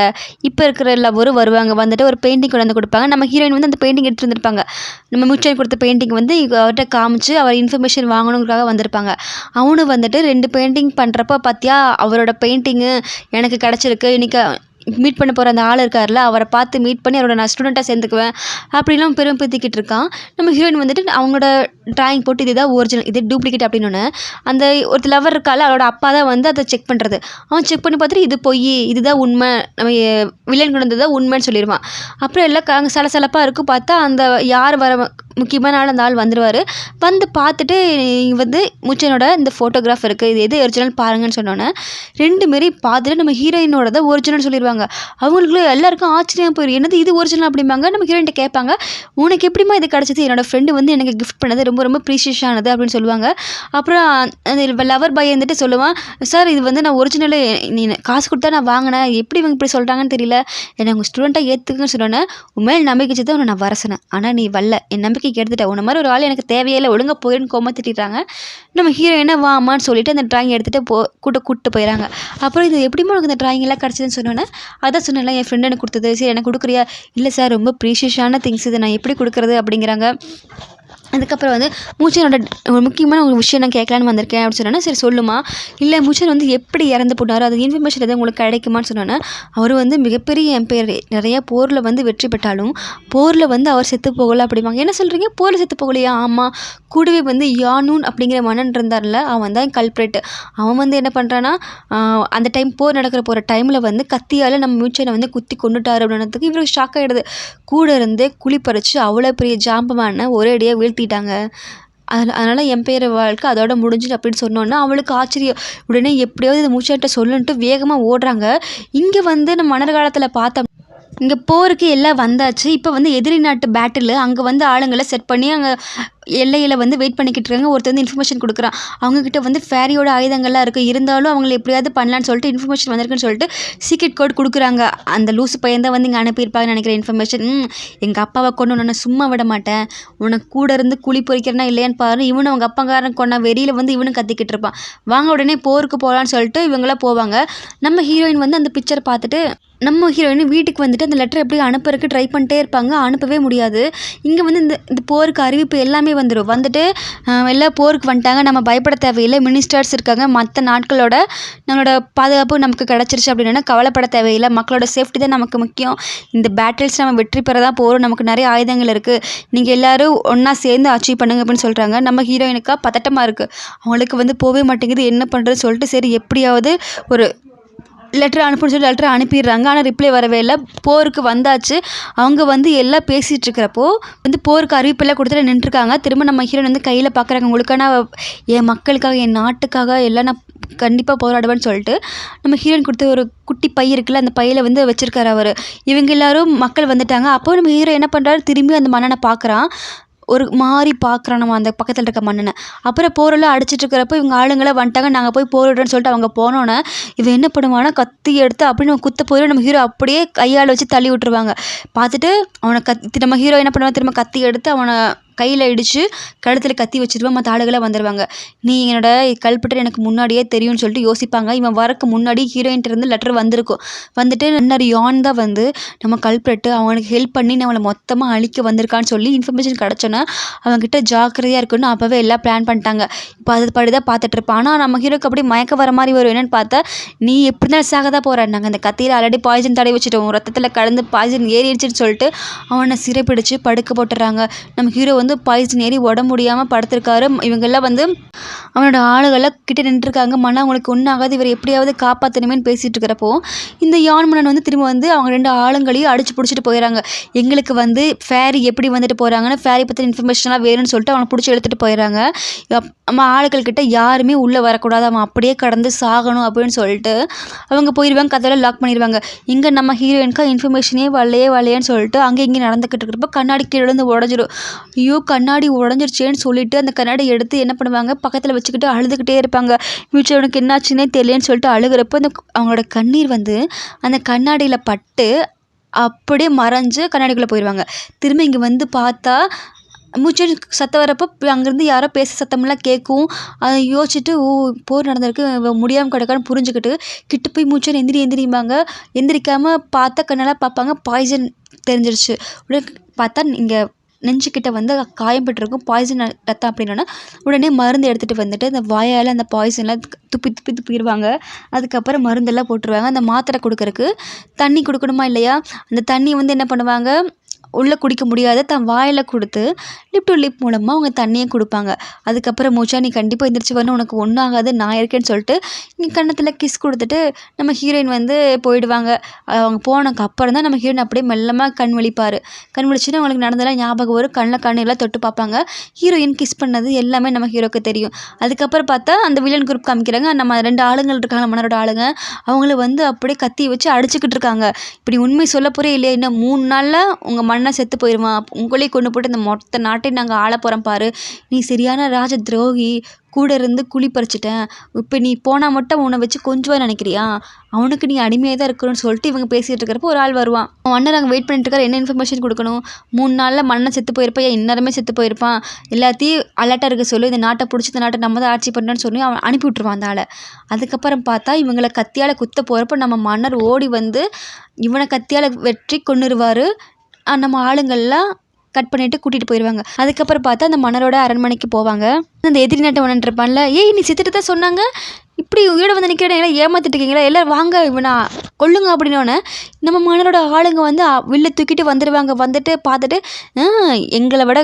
இப்போ இருக்கிற லவரும் வருவாங்க. வந்துட்டு ஒரு பெயிண்டிங் கொண்டு வந்து கொடுப்பாங்க. நம்ம ஹீரோயின் வந்து அந்த பெயிண்டிங் எடுத்துகிட்டு வந்திருப்பாங்க. நம்ம மியூச்சுவல் கொடுத்த பெயிண்டிங் வந்து அவர்கிட்ட காமிச்சு அவர் இன்ஃபர்மேஷன் வாங்கணுங்கிறதுக்காக வந்திருப்பாங்க. அவனு வந்துட்டு 2 பெயிண்டிங் பண்ணுறப்ப பார்த்தியா, அவரோட பெயிண்டிங்கு எனக்கு கிடச்சிருக்கு, இன்றைக்கி மீட் பண்ண போகிற அந்த ஆள் இருக்கார்ல, அவரை பார்த்து மீட் பண்ணி அவரோட நான் ஸ்டூடெண்ட்டாக சேர்ந்துக்குவேன் அப்படின்லாம் பெருமைப்படுத்திக்கிட்டு இருக்கான். நம்ம ஹீரோயின் வந்துட்டு அவங்களோட ட்ராயிங் போட்டு இதுதான் ஒரிஜினல், இது டூப்ளிகேட் அப்படின்னு அந்த ஒரு லவர் இருக்கால, அவரோட அப்பா தான் வந்து அதை செக் பண்ணுறது. அவன் செக் பண்ணி பார்த்துட்டு இது பொய், இதுதான் உண்மை, நம்ம வில்லன் கொண்டு வந்தது தான் உண்மைன்னு சொல்லிடுவான். அப்புறம் எல்லாம் அங்கே சலசலப்பாக இருக்கும். பார்த்தா அந்த யார் வர முக்கியமான ஆள் அந்த ஆள் வந்துடுவார். வந்து பார்த்துட்டு வந்து மூச்சனோட இந்த ஃபோட்டோகிராஃப் இருக்குது, இது எது ஒரிஜினல் பாருங்கன்னு சொன்னோன்னே 2 மாரி பார்த்துட்டு நம்ம ஹீரோயினோட தான் ஒரிஜினல் சொல்லிடுவாங்க. அவங்களுக்குள்ள எல்லாருக்கும் ஆச்சரியம் போயிடும். என்னது இது ஒரிஜினல் அப்படிம்பாங்க. நம்ம ஹீரோயின்ட்ட கேட்பாங்க, உனக்கு எப்படிமா இது கிடச்சிது, என்னோடய ஃப்ரெண்டு வந்து எனக்கு கிஃப்ட் பண்ணது, ரொம்ப ரொம்ப ப்ரீஷியஸானது அப்படின்னு சொல்லுவாங்க. அப்புறம் அந்த லவர் பாய் வந்துட்டு சொல்லுவான், சார் இது வந்து நான் ஒரிஜினலு, நீ காசு கொடுத்தா நான் வாங்கினேன், எப்படி இவங்க இப்படி சொல்கிறாங்கன்னு தெரியல, என்னை உங்கள் ஸ்டூடெண்ட்டாக ஏற்றுக்குன்னு சொன்னோன்னே உண்மையில் நம்பிக்கை தான் உன்னை நான் வரசினேன், ஆனால் நீ வரல, என் நம்பிக்கை எடுத்துட்டேன், உன்ன மாதிரி ஒரு ஆள் எனக்கு தேவையே இல்லை, ஒழுங்காக போயிடுன்னு கோமா திட்டாங்க. நம்ம ஹீரோயினை வாமான்னு சொல்லிட்டு அந்த ட்ராயிங் எடுத்துகிட்டு கூப்பிட்டு போயிடறாங்க. அப்புறம் இது எப்படிமா உனக்கு இந்த ட்ராயிங் எல்லாம் கிடச்சிதுன்னு சொன்னோன்னே, அதான் சொன்னேன்ல என் ஃப்ரெண்டு எனக்கு கொடுத்தது, சரி எனக்கு கொடுக்குறியா, இல்லை சார் ரொம்ப ப்ரீஷியஸான திங்ஸ் இது, நான் எப்படி கொடுக்குறது அப்படிங்கிறாங்க. அதுக்கப்புறம் வந்து மூச்சனோட ஒரு முக்கியமான ஒரு விஷயம் நான் கேட்கலான்னு வந்திருக்கேன் அப்படின்னு சொன்னோன்னா, சரி சொல்லுமா, இல்லை மூச்சன் வந்து எப்படி இறந்து போனாரோ அது இன்ஃபர்மேஷன் எதாவது உங்களுக்கு கிடைக்குமான்னு சொன்னோன்னா, அவர் வந்து மிகப்பெரிய எம்பையர், நிறையா போரில் வந்து வெற்றி பெற்றாலும் போரில் வந்து அவர் செத்து போகலை அப்படிம்பாங்க. என்ன சொல்கிறீங்க, போரில் செத்து போகலையா? ஆமாம், கூடவே வந்து யானூன் அப்படிங்கிற மன்னன் இருந்தார்ல, அவன் தான் கல்ப்ரேட். அவன் வந்து என்ன பண்ணுறான்னா, அந்த டைம் போர் போகிற டைமில் வந்து கத்தியால் நம்ம மூச்சனை வந்து குத்தி கொண்டுட்டார் அப்படின்றதுக்கு இவருக்கு ஷாக் ஆகிடுது. கூட இருந்தே குழி பறித்து அவ்வளோ பெரிய ஜாம்பவான ஒரே அடியாக வீழ்த்திட்டாங்க. அதனால் எம்பையர் வாழ்க்கை அதோட முடிஞ்சுது அப்படின்னு சொன்னோன்னா அவளுக்கு ஆச்சரியம். உடனே எப்படியாவது இந்த மூச்சாட்ட சொல்லுன்ட்டு வேகமாக ஓடுறாங்க. இங்கே வந்து நம்ம மன்னர் காலத்தில் பார்த்தோம், இங்கே போருக்கு எல்லாம் வந்தாச்சு. இப்போ வந்து எதிரி நாட்டு பேட்டில் அங்கே வந்து ஆளுங்களை செட் பண்ணி அங்கே எல்லையில் வந்து வெயிட் பண்ணிக்கிட்டு இருக்காங்க. ஒருத்தர் வந்து இன்ஃபர்மேஷன் கொடுக்குறான், அவங்கக்கிட்ட வந்து ஃபேரியோட ஆயுதங்கள்லாம் இருக்குது, இருந்தாலும் அவங்களை எப்படியாவது பண்ணலான்னு சொல்லிட்டு இன்ஃபர்மேஷன் வந்திருக்குன்னு சொல்லிட்டு சீக்ரெட் கோட் கொடுக்குறாங்க. அந்த லூசு பையன் தான் வந்து இங்கே அனுப்பியிருப்பாங்கன்னு நினைக்கிற இன்ஃபர்மேஷன். எங்கள் அப்பாவை கொண்டு உன்னை சும்மா விட மாட்டேன், உனக்கு கூட இருந்து குழி பொறிக்கிறனா இல்லையான்னு பாரு, இவனு அவங்க அப்பாக்காரன் கொண்டா வெறியில் வந்து இவனும் கத்திக்கிட்டு இருப்பான், வாங்க உடனே போருக்கு போகலான்னு சொல்லிட்டு இவங்களாம் போவாங்க. நம்ம ஹீரோயின் வந்து அந்த பிக்சரை பார்த்துட்டு நம்ம ஹீரோயின் வீட்டுக்கு வந்துட்டு அந்த லெட்டர் எப்படி அனுப்புறதுக்கு ட்ரை பண்ணிட்டே இருப்பாங்க, அனுப்பவே முடியாது. இங்கே வந்து இந்த போருக்கு அறிவிப்பு எல்லாமே வந்துட்டு எல்லாம் போருக்கு வந்துட்டாங்க, நம்ம பயப்பட தேவையில்லை, மினிஸ்டர்ஸ் இருக்காங்க, மற்ற நாட்களோட நம்மளோட பாதுகாப்பு நமக்கு கிடச்சிருச்சு அப்படின்னா கவலைப்பட தேவையில்லை, மக்களோட சேஃப்டி தான் நமக்கு முக்கியம், இந்த பேட்டில்ஸ் நம்ம வெற்றி பெற தான் போகிறோம், நமக்கு நிறைய ஆயுதங்கள் இருக்குது, நீங்கள் எல்லோரும் ஒன்றா சேர்ந்து அச்சீவ் பண்ணுங்க அப்படின்னு சொல்கிறாங்க. நம்ம ஹீரோயினுக்கா பதட்டமாக இருக்குது, அவங்களுக்கு வந்து போகவே மாட்டேங்குது, என்ன பண்ணுறது சொல்லிட்டு சரி எப்படியாவது ஒரு லெட்டர் அனுப்புன்னு சொல்லி லெட்டர் அனுப்பிடுறாங்க. ஆனால் ரிப்ளை வரவே இல்லை. போருக்கு வந்தாச்சு. அவங்க வந்து எல்லாம் பேசிகிட்டு இருக்கிறப்போ வந்து போருக்கு அறிவிப்பெல்லாம் கொடுத்துட்டு நின்றுருக்காங்க. திரும்ப நம்ம ஹீரோயின் வந்து கையில் பார்க்குறாங்க, உங்களுக்கான என் மக்களுக்காக என் நாட்டுக்காக எல்லாம் நான் கண்டிப்பாக போராடுவேன்னு சொல்லிட்டு நம்ம ஹீரோயின் கொடுத்த ஒரு குட்டி பை இருக்குல்ல, அந்த பையில் வந்து வச்சுருக்காரு அவர். இவங்க எல்லோரும் மக்கள் வந்துட்டாங்க. அப்போ நம்ம ஹீரோ என்ன பண்ணுறாரு, திரும்பி அந்த மன்னனை பார்க்குறான், ஒரு மாதிரி பார்க்குறான் நம்ம அந்த பக்கத்தில் இருக்க மன்னனை. அப்புறம் போரெல்லாம் அடிச்சிட்டு இருக்கிறப்போ இவங்க ஆளுங்களாம் வந்துட்டாங்க, நாங்கள் போய் போரிடுறோன்னு சொல்லிட்டு அவங்க போனோன்னே இவன் என்ன பண்ணுவானா, கத்தி எடுத்து அப்படின்னு நம்ம குத்த போயிடும், நம்ம ஹீரோ அப்படியே கையால் வச்சு தள்ளி விட்டுருவாங்க. பார்த்துட்டு அவனை நம்ம ஹீரோ என்ன பண்ணுவான், திரும்ப கத்தி எடுத்து அவனை கையில் இடித்து கழுத்தில் கத்தி வச்சுருவான். மற்ற ஆளுகளாக வந்துடுவாங்க. நீ என்னோட கல்பட்டர் எனக்கு முன்னாடியே தெரியும்னு சொல்லிட்டு யோசிப்பாங்க. இவன் வரக்கு முன்னாடி ஹீரோயின்ட்டு இருந்து லெட்டர் வந்திருக்கும். வந்துட்டு மன்னர் யான் தான் வந்து நம்ம கல்பட்டு அவனுக்கு ஹெல்ப் பண்ணி நம்மளை மொத்தமாக அழிக்க வந்திருக்கான்னு சொல்லி இன்ஃபர்மேஷன் கிடச்சோன்னா அவங்ககிட்ட ஜாக்கிரதையாக இருக்குன்னு அப்போவே எல்லாம் பிளான் பண்ணிட்டாங்க. இப்போ அது படி தான் பார்த்துட்ருப்பான். ஆனால் நம்ம ஹீரோக்கு அப்படியே மயக்க வர மாதிரி வரும். என்னென்னு பார்த்தா நீ எப்படி தான் சாக தான் போகிற, நாங்கள் அந்த கத்தியில் ஆல்ரெடி பாய்சன் தடவி வச்சுட்டோம், ரத்தத்தில் கலந்து பாய்சன் ஏறிடுச்சுன்னு சொல்லிட்டு அவனை சிறைப்பிடிச்சு படுக்க போட்டுறாங்க. நம்ம ஹீரோ வந்து பாய்சன் ஏறி உடம்பு முடியாமல் படுத்திருக்காரு. இவங்கெல்லாம் வந்து அவனோட ஆளுகள்லாம் கிட்ட நின்றுருக்காங்க. மன்னா அவங்களுக்கு ஒன்றும் ஆகாது, இவர் எப்படியாவது காப்பாற்றணுமேன்னு பேசிகிட்டு இருக்கிறப்போ இந்த யான் மன்னன் வந்து திரும்ப வந்து அவங்க 2 ஆளுங்களையும் அடிச்சு பிடிச்சிட்டு போயிடறாங்க. எங்களுக்கு வந்து ஃபேரி எப்படி வந்துட்டு போகிறாங்கன்னு ஃபேரி பற்றி இன்ஃபர்மேஷன்லாம் வேணும்னு சொல்லிட்டு அவனை பிடிச்சி எடுத்துகிட்டு போயிடறாங்க. நம்ம ஆளுகள்கிட்ட யாருமே உள்ளே வரக்கூடாது, அவன் அப்படியே கடந்து சாகணும் அப்படின்னு சொல்லிட்டு அவங்க போயிடுவாங்க. கதெல்லாம் லாக் பண்ணிடுவாங்க. இங்கே நம்ம ஹீரோயினுக்கா இன்ஃபர்மேஷனே வரலையேன்னு சொல்லிட்டு அங்கே இங்கே நடந்துக்கிட்டு இருக்கிறப்ப கண்ணாடி கீழே வந்து உடஞ்சிடும். ஐயோ கண்ணாடி உடஞ்சிருச்சேன்னு சொல்லிட்டு அந்த கண்ணாடி எடுத்து என்ன பண்ணுவாங்க, பக்கத்தில் வச்சுக்கிட்டு அழுதுகிட்டே இருப்பாங்க. வீட்டில் அவனுக்கு என்னாச்சுன்னே தெரியலன்னு சொல்லிட்டு அழுகிறப்போ அவங்களோட கண்ணீர் வந்து அந்த கண்ணாடியில் பட்டு அப்படியே மறைஞ்சு கண்ணாடிக்குள்ளே போயிடுவாங்க. திரும்ப இங்கே வந்து பார்த்தா மூச்சு சத்தம் வரப்போ அங்கேருந்து யாரோ பேச சத்தமெல்லாம் கேட்கும். அதை யோசிச்சுட்டு போர் நடந்திருக்கு, முடியாமல் கிடக்கான்னு புரிஞ்சுக்கிட்டு கிட்ட போய் மூச்சு எந்திரிம்பாங்க. எந்திரிக்காமல் பார்த்தா கண்ணெல்லாம் பார்ப்பாங்க, பாய்சன் தெரிஞ்சிருச்சு. உடனே பார்த்தா இங்கே நெஞ்சுக்கிட்ட வந்து காயம் பட்டிருக்கும், பாய்சன் ரத்தம் அப்படின்னா உடனே மருந்து எடுத்துகிட்டு வந்துட்டு அந்த வாயால் அந்த பாய்சன்லாம் துப்பிடுவாங்க. அதுக்கப்புறம் மருந்தெல்லாம் போட்டுருவாங்க. அந்த மாத்திரை கொடுக்கறக்கு தண்ணி கொடுக்கணுமா இல்லையா, அந்த தண்ணி வந்து என்ன பண்ணுவாங்க, உள்ளே குடிக்க முடியாத தன் வாயில் கொடுத்து லிப் டு லிப் மூலமாக அவங்க தண்ணியை கொடுப்பாங்க. அதுக்கப்புறம் மூச்சா நீ கண்டிப்பாக எந்திரிச்சு வரணும், உனக்கு ஒன்றும் ஆகாது, நான் இருக்கேன்னு சொல்லிட்டு இங்கே கன்னத்தில் கிஸ் கொடுத்துட்டு நம்ம ஹீரோயின் வந்து போயிடுவாங்க. அவங்க போனதுக்கு அப்புறம் தான் நம்ம ஹீரோயின் அப்படியே மெல்லமாக கண் விழிப்பார். கண் விழிச்சுன்னா அவங்களுக்கு நடந்தெல்லாம் ஞாபகம் வரும். கண்ணெல்லாம் தொட்டு பார்ப்பாங்க. ஹீரோயின் கிஸ் பண்ணது எல்லாமே நம்ம ஹீரோக்கு தெரியும். அதுக்கப்புறம் பார்த்தா அந்த வில்லன் குரூப் காமிக்கிறாங்க. நம்ம 2 ஆளுங்கள் இருக்காங்க, மன்னரோட ஆளுங்க. அவங்கள வந்து அப்படியே கத்தி வச்சு அடிச்சுக்கிட்டு இருக்காங்க. இப்படி உண்மை சொல்ல போகிறே இல்லையா, இன்னும் 3 நாளில் உங்கள் மண்ணை செத்து போயிடுவான், உங்களையும் கொண்டு போட்டு இந்த மொத்த நாட்டையும் நாங்கள் ஆள போகிறோம் பாரு, நீ சரியான ராஜ துரோகி, கூட இருந்து குழி பறிச்சிட்டேன், இப்போ நீ போனால் மட்டும் உன்னை வச்சு கொஞ்சம் நினைக்கிறியா, அவனுக்கு நீ அடிமையாக தான் இருக்கணும்னு சொல்லிட்டு இவங்க பேசிகிட்டு இருக்கிறப்போ ஒரு ஆள் வருவான். மன்னர் அங்கே வெயிட் பண்ணிட்டு இருக்காரு. என்ன இன்ஃபர்மேஷன் கொடுக்கணும், 3 நாளில் மண்ணை செத்து போயிருப்பான், இந்நேரமே செத்து போயிருப்பான், எல்லாத்தையும் அலர்ட்டாக இருக்க சொல்லி இந்த நாட்டை பிடிச்சி இந்த நாட்டை நம்ம தான் ஆட்சி பண்ணுறோன்னு சொல்லி அவன் அனுப்பி விட்ருவான் அந்த ஆளை. அதுக்கப்புறம் பார்த்தா இவங்களை கத்தியால் குத்த போகிறப்போ நம்ம மன்னர் ஓடி வந்து இவனை கத்தியால் வெற்றி கொன்னுருவார். நம்ம ஆளுங்கள்லாம் கட் பண்ணிவிட்டு கூட்டிகிட்டு போயிடுவாங்க. அதுக்கப்புறம் பார்த்தா அந்த மன்னரோட அரண்மனைக்கு போவாங்க. அந்த எதிரி நாட்டை மன்னன் இருப்பான்ல, ஏய் நீ செத்துட்டு தான் சொன்னாங்க, இப்படி உயிரோட வந்து நிற்கிறேன், எல்லாம் ஏமாத்திட்டு இருக்கீங்களா, எல்லோரும் வாங்க இவனா கொல்லுங்க அப்படின்னோடனே நம்ம மன்னரோட ஆளுங்க வந்து வில்லை தூக்கிட்டு வந்துடுவாங்க. வந்துட்டு பார்த்துட்டு எங்களை விட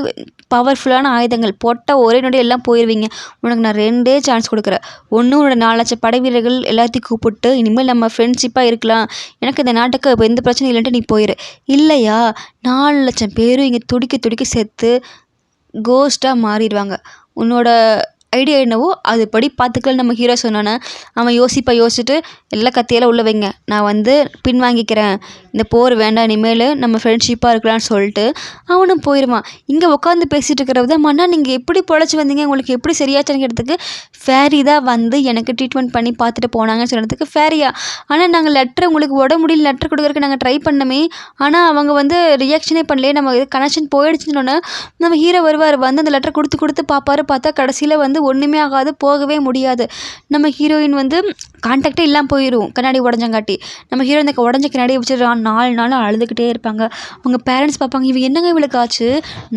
பவர்ஃபுல்லான ஆயுதங்கள் போட்டால் ஒரே நொடி எல்லாம் போயிடுவீங்க, உனக்கு நான் 2 சான்ஸ் கொடுக்குறேன், ஒன்று உன்னோட 4 லட்சம் படை வீரர்கள் எல்லாத்தையும் கூப்பிட்டு இனிமேல் நம்ம ஃப்ரெண்ட்ஷிப்பாக இருக்கலாம், எனக்கு இந்த நாட்டுக்கு இப்போ எந்த பிரச்சனையும் இல்லைன்ட்டு நீ போயிடு, இல்லையா 4 லட்சம் பேரும் இங்கே துடிக்க செத்து கோஸ்ட்டாக மாறிடுவாங்க, உன்னோட ஐடியா என்னவோ அதுபடி பார்த்துக்கலாம். நம்ம ஹீரோ சொன்னோன்னே அவன் யோசிச்சுட்டு எல்லா கத்தியெல்லாம் உள்ள வைங்க, நான் வந்து பின் வாங்கிக்கிறேன், இந்த போர் வேண்டாம், இனிமேல் நம்ம ஃப்ரெண்ட்ஷிப்பாக இருக்கலாம்னு சொல்லிட்டு அவனும் போயிடுவான். இங்கே உட்காந்து பேசிகிட்டு இருக்கிறது தான், மன்னா நீங்கள் எப்படி பொழைச்சி வந்தீங்க, உங்களுக்கு எப்படி சரியாச்சுன்னு கேட்டதுக்கு ஃபேரி தான் வந்து எனக்கு ட்ரீட்மெண்ட் பண்ணி பார்த்துட்டு போனாங்கன்னு சொன்னதுக்கு ஃபேரியா, ஆனால் நாங்கள் லெட்டர் உங்களுக்கு உடம்பு முடியல லெட்டர் கொடுக்குறதுக்கு நாங்கள் ட்ரை பண்ணமே, ஆனால் அவங்க வந்து ரியாக்ஷனே பண்ணலையே, நம்ம கனெக்ஷன் போயிடுச்சுன்னு நம்ம ஹீரோ வருவார். வந்து அந்த லெட்டர் கொடுத்து பார்ப்பாரு. பார்த்தா கடைசியில் வந்து ஒன்றுமே ஆகாது, போகவே முடியாது. நம்ம ஹீரோயின் வந்து கான்டாக்டே இல்லாமல் போயிடும் கண்ணாடி உடஞ்சங்காட்டி. நம்ம ஹீரோ இந்த உடஞ்ச கண்ணாடியை வச்சுட்டு 4 நாளாக அழுதுகிட்டே இருப்பாங்க. அவங்க பேரண்ட்ஸ் பார்ப்பாங்க, இவ என்னங்க இவளுக்கு ஆச்சு,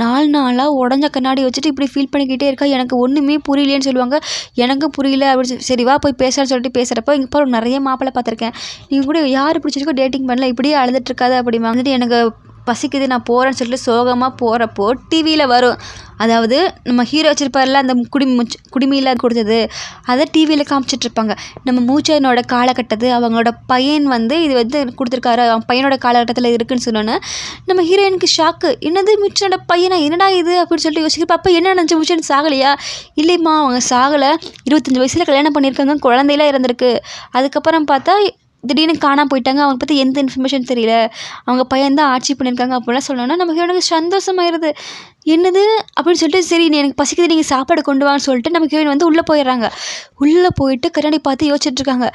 4 நாளாக உடஞ்ச கண்ணாடி வச்சுட்டு இப்படி ஃபீல் பண்ணிக்கிட்டே இருக்கா, எனக்கு ஒன்றுமே புரியலேன்னு சொல்லுவாங்க. எனக்கும் புரியல அப்படின்னு சரி வா போய் பேசலான்னு சொல்லிட்டு பேசுகிறப்போ இங்கே போகிற நிறைய மாப்பிள்ளை பார்த்துருக்கேன், நீங்கள் கூட யார் பிடிச்சிருக்கோ டேட்டிங் பண்ணல, இப்படியே அழுதுட்டு இருக்காது அப்படிமா, வந்துட்டு எனக்கு பசிக்குது நான் போகிறேன்னு சொல்லிட்டு சோகமாக போகிறப்போ டிவியில் வரும். அதாவது நம்ம ஹீரோ வச்சுருப்பார்ல அந்த குடிமையில் கொடுத்தது, அதை டிவியில் காமிச்சிட்ருப்பாங்க. நம்ம மூச்சனோட காலகட்டத்து அவங்களோட பையன் வந்து இது வந்து கொடுத்துருக்காரு, அவன் பையனோட காலகட்டத்தில் இருக்குதுன்னு சொன்னோன்னே நம்ம ஹீரோயினுக்கு ஷாக்கு, என்னது மூச்சனோட பையனா, என்னடா இது அப்படின்னு சொல்லிட்டு யோசிக்கிறப்ப அப்போ என்ன நினச்சி மூச்சன் சாகலையா, இல்லைம்மா அவங்க சாகலை, 25 வயசில் கல்யாணம் பண்ணியிருக்காங்க, குழந்தையெல்லாம் இருந்திருக்கு, அதுக்கப்புறம் பார்த்தா திடீர்னு காணாமல் போயிட்டாங்க, அவங்க பற்றி எந்த இன்ஃபர்மேஷன் தெரியல, அவங்க பையன் தான் ஆட்சி பண்ணியிருக்காங்க அப்படிலாம் சொல்லணும்னா நம்ம ஹீரோனுக்கு சந்தோஷமாயிருது. என்னது அப்படின்னு சொல்லிட்டு சரி நீ எனக்கு பசிக்குது நீங்கள் சாப்பாடு கொண்டு வான்னு சொல்லிட்டு நம்ம ஹீரோயின் வந்து உள்ளே போயிடுறாங்க. உள்ளே போயிட்டு கண்ணாடி பார்த்து யோசிச்சுட்ருக்காங்க,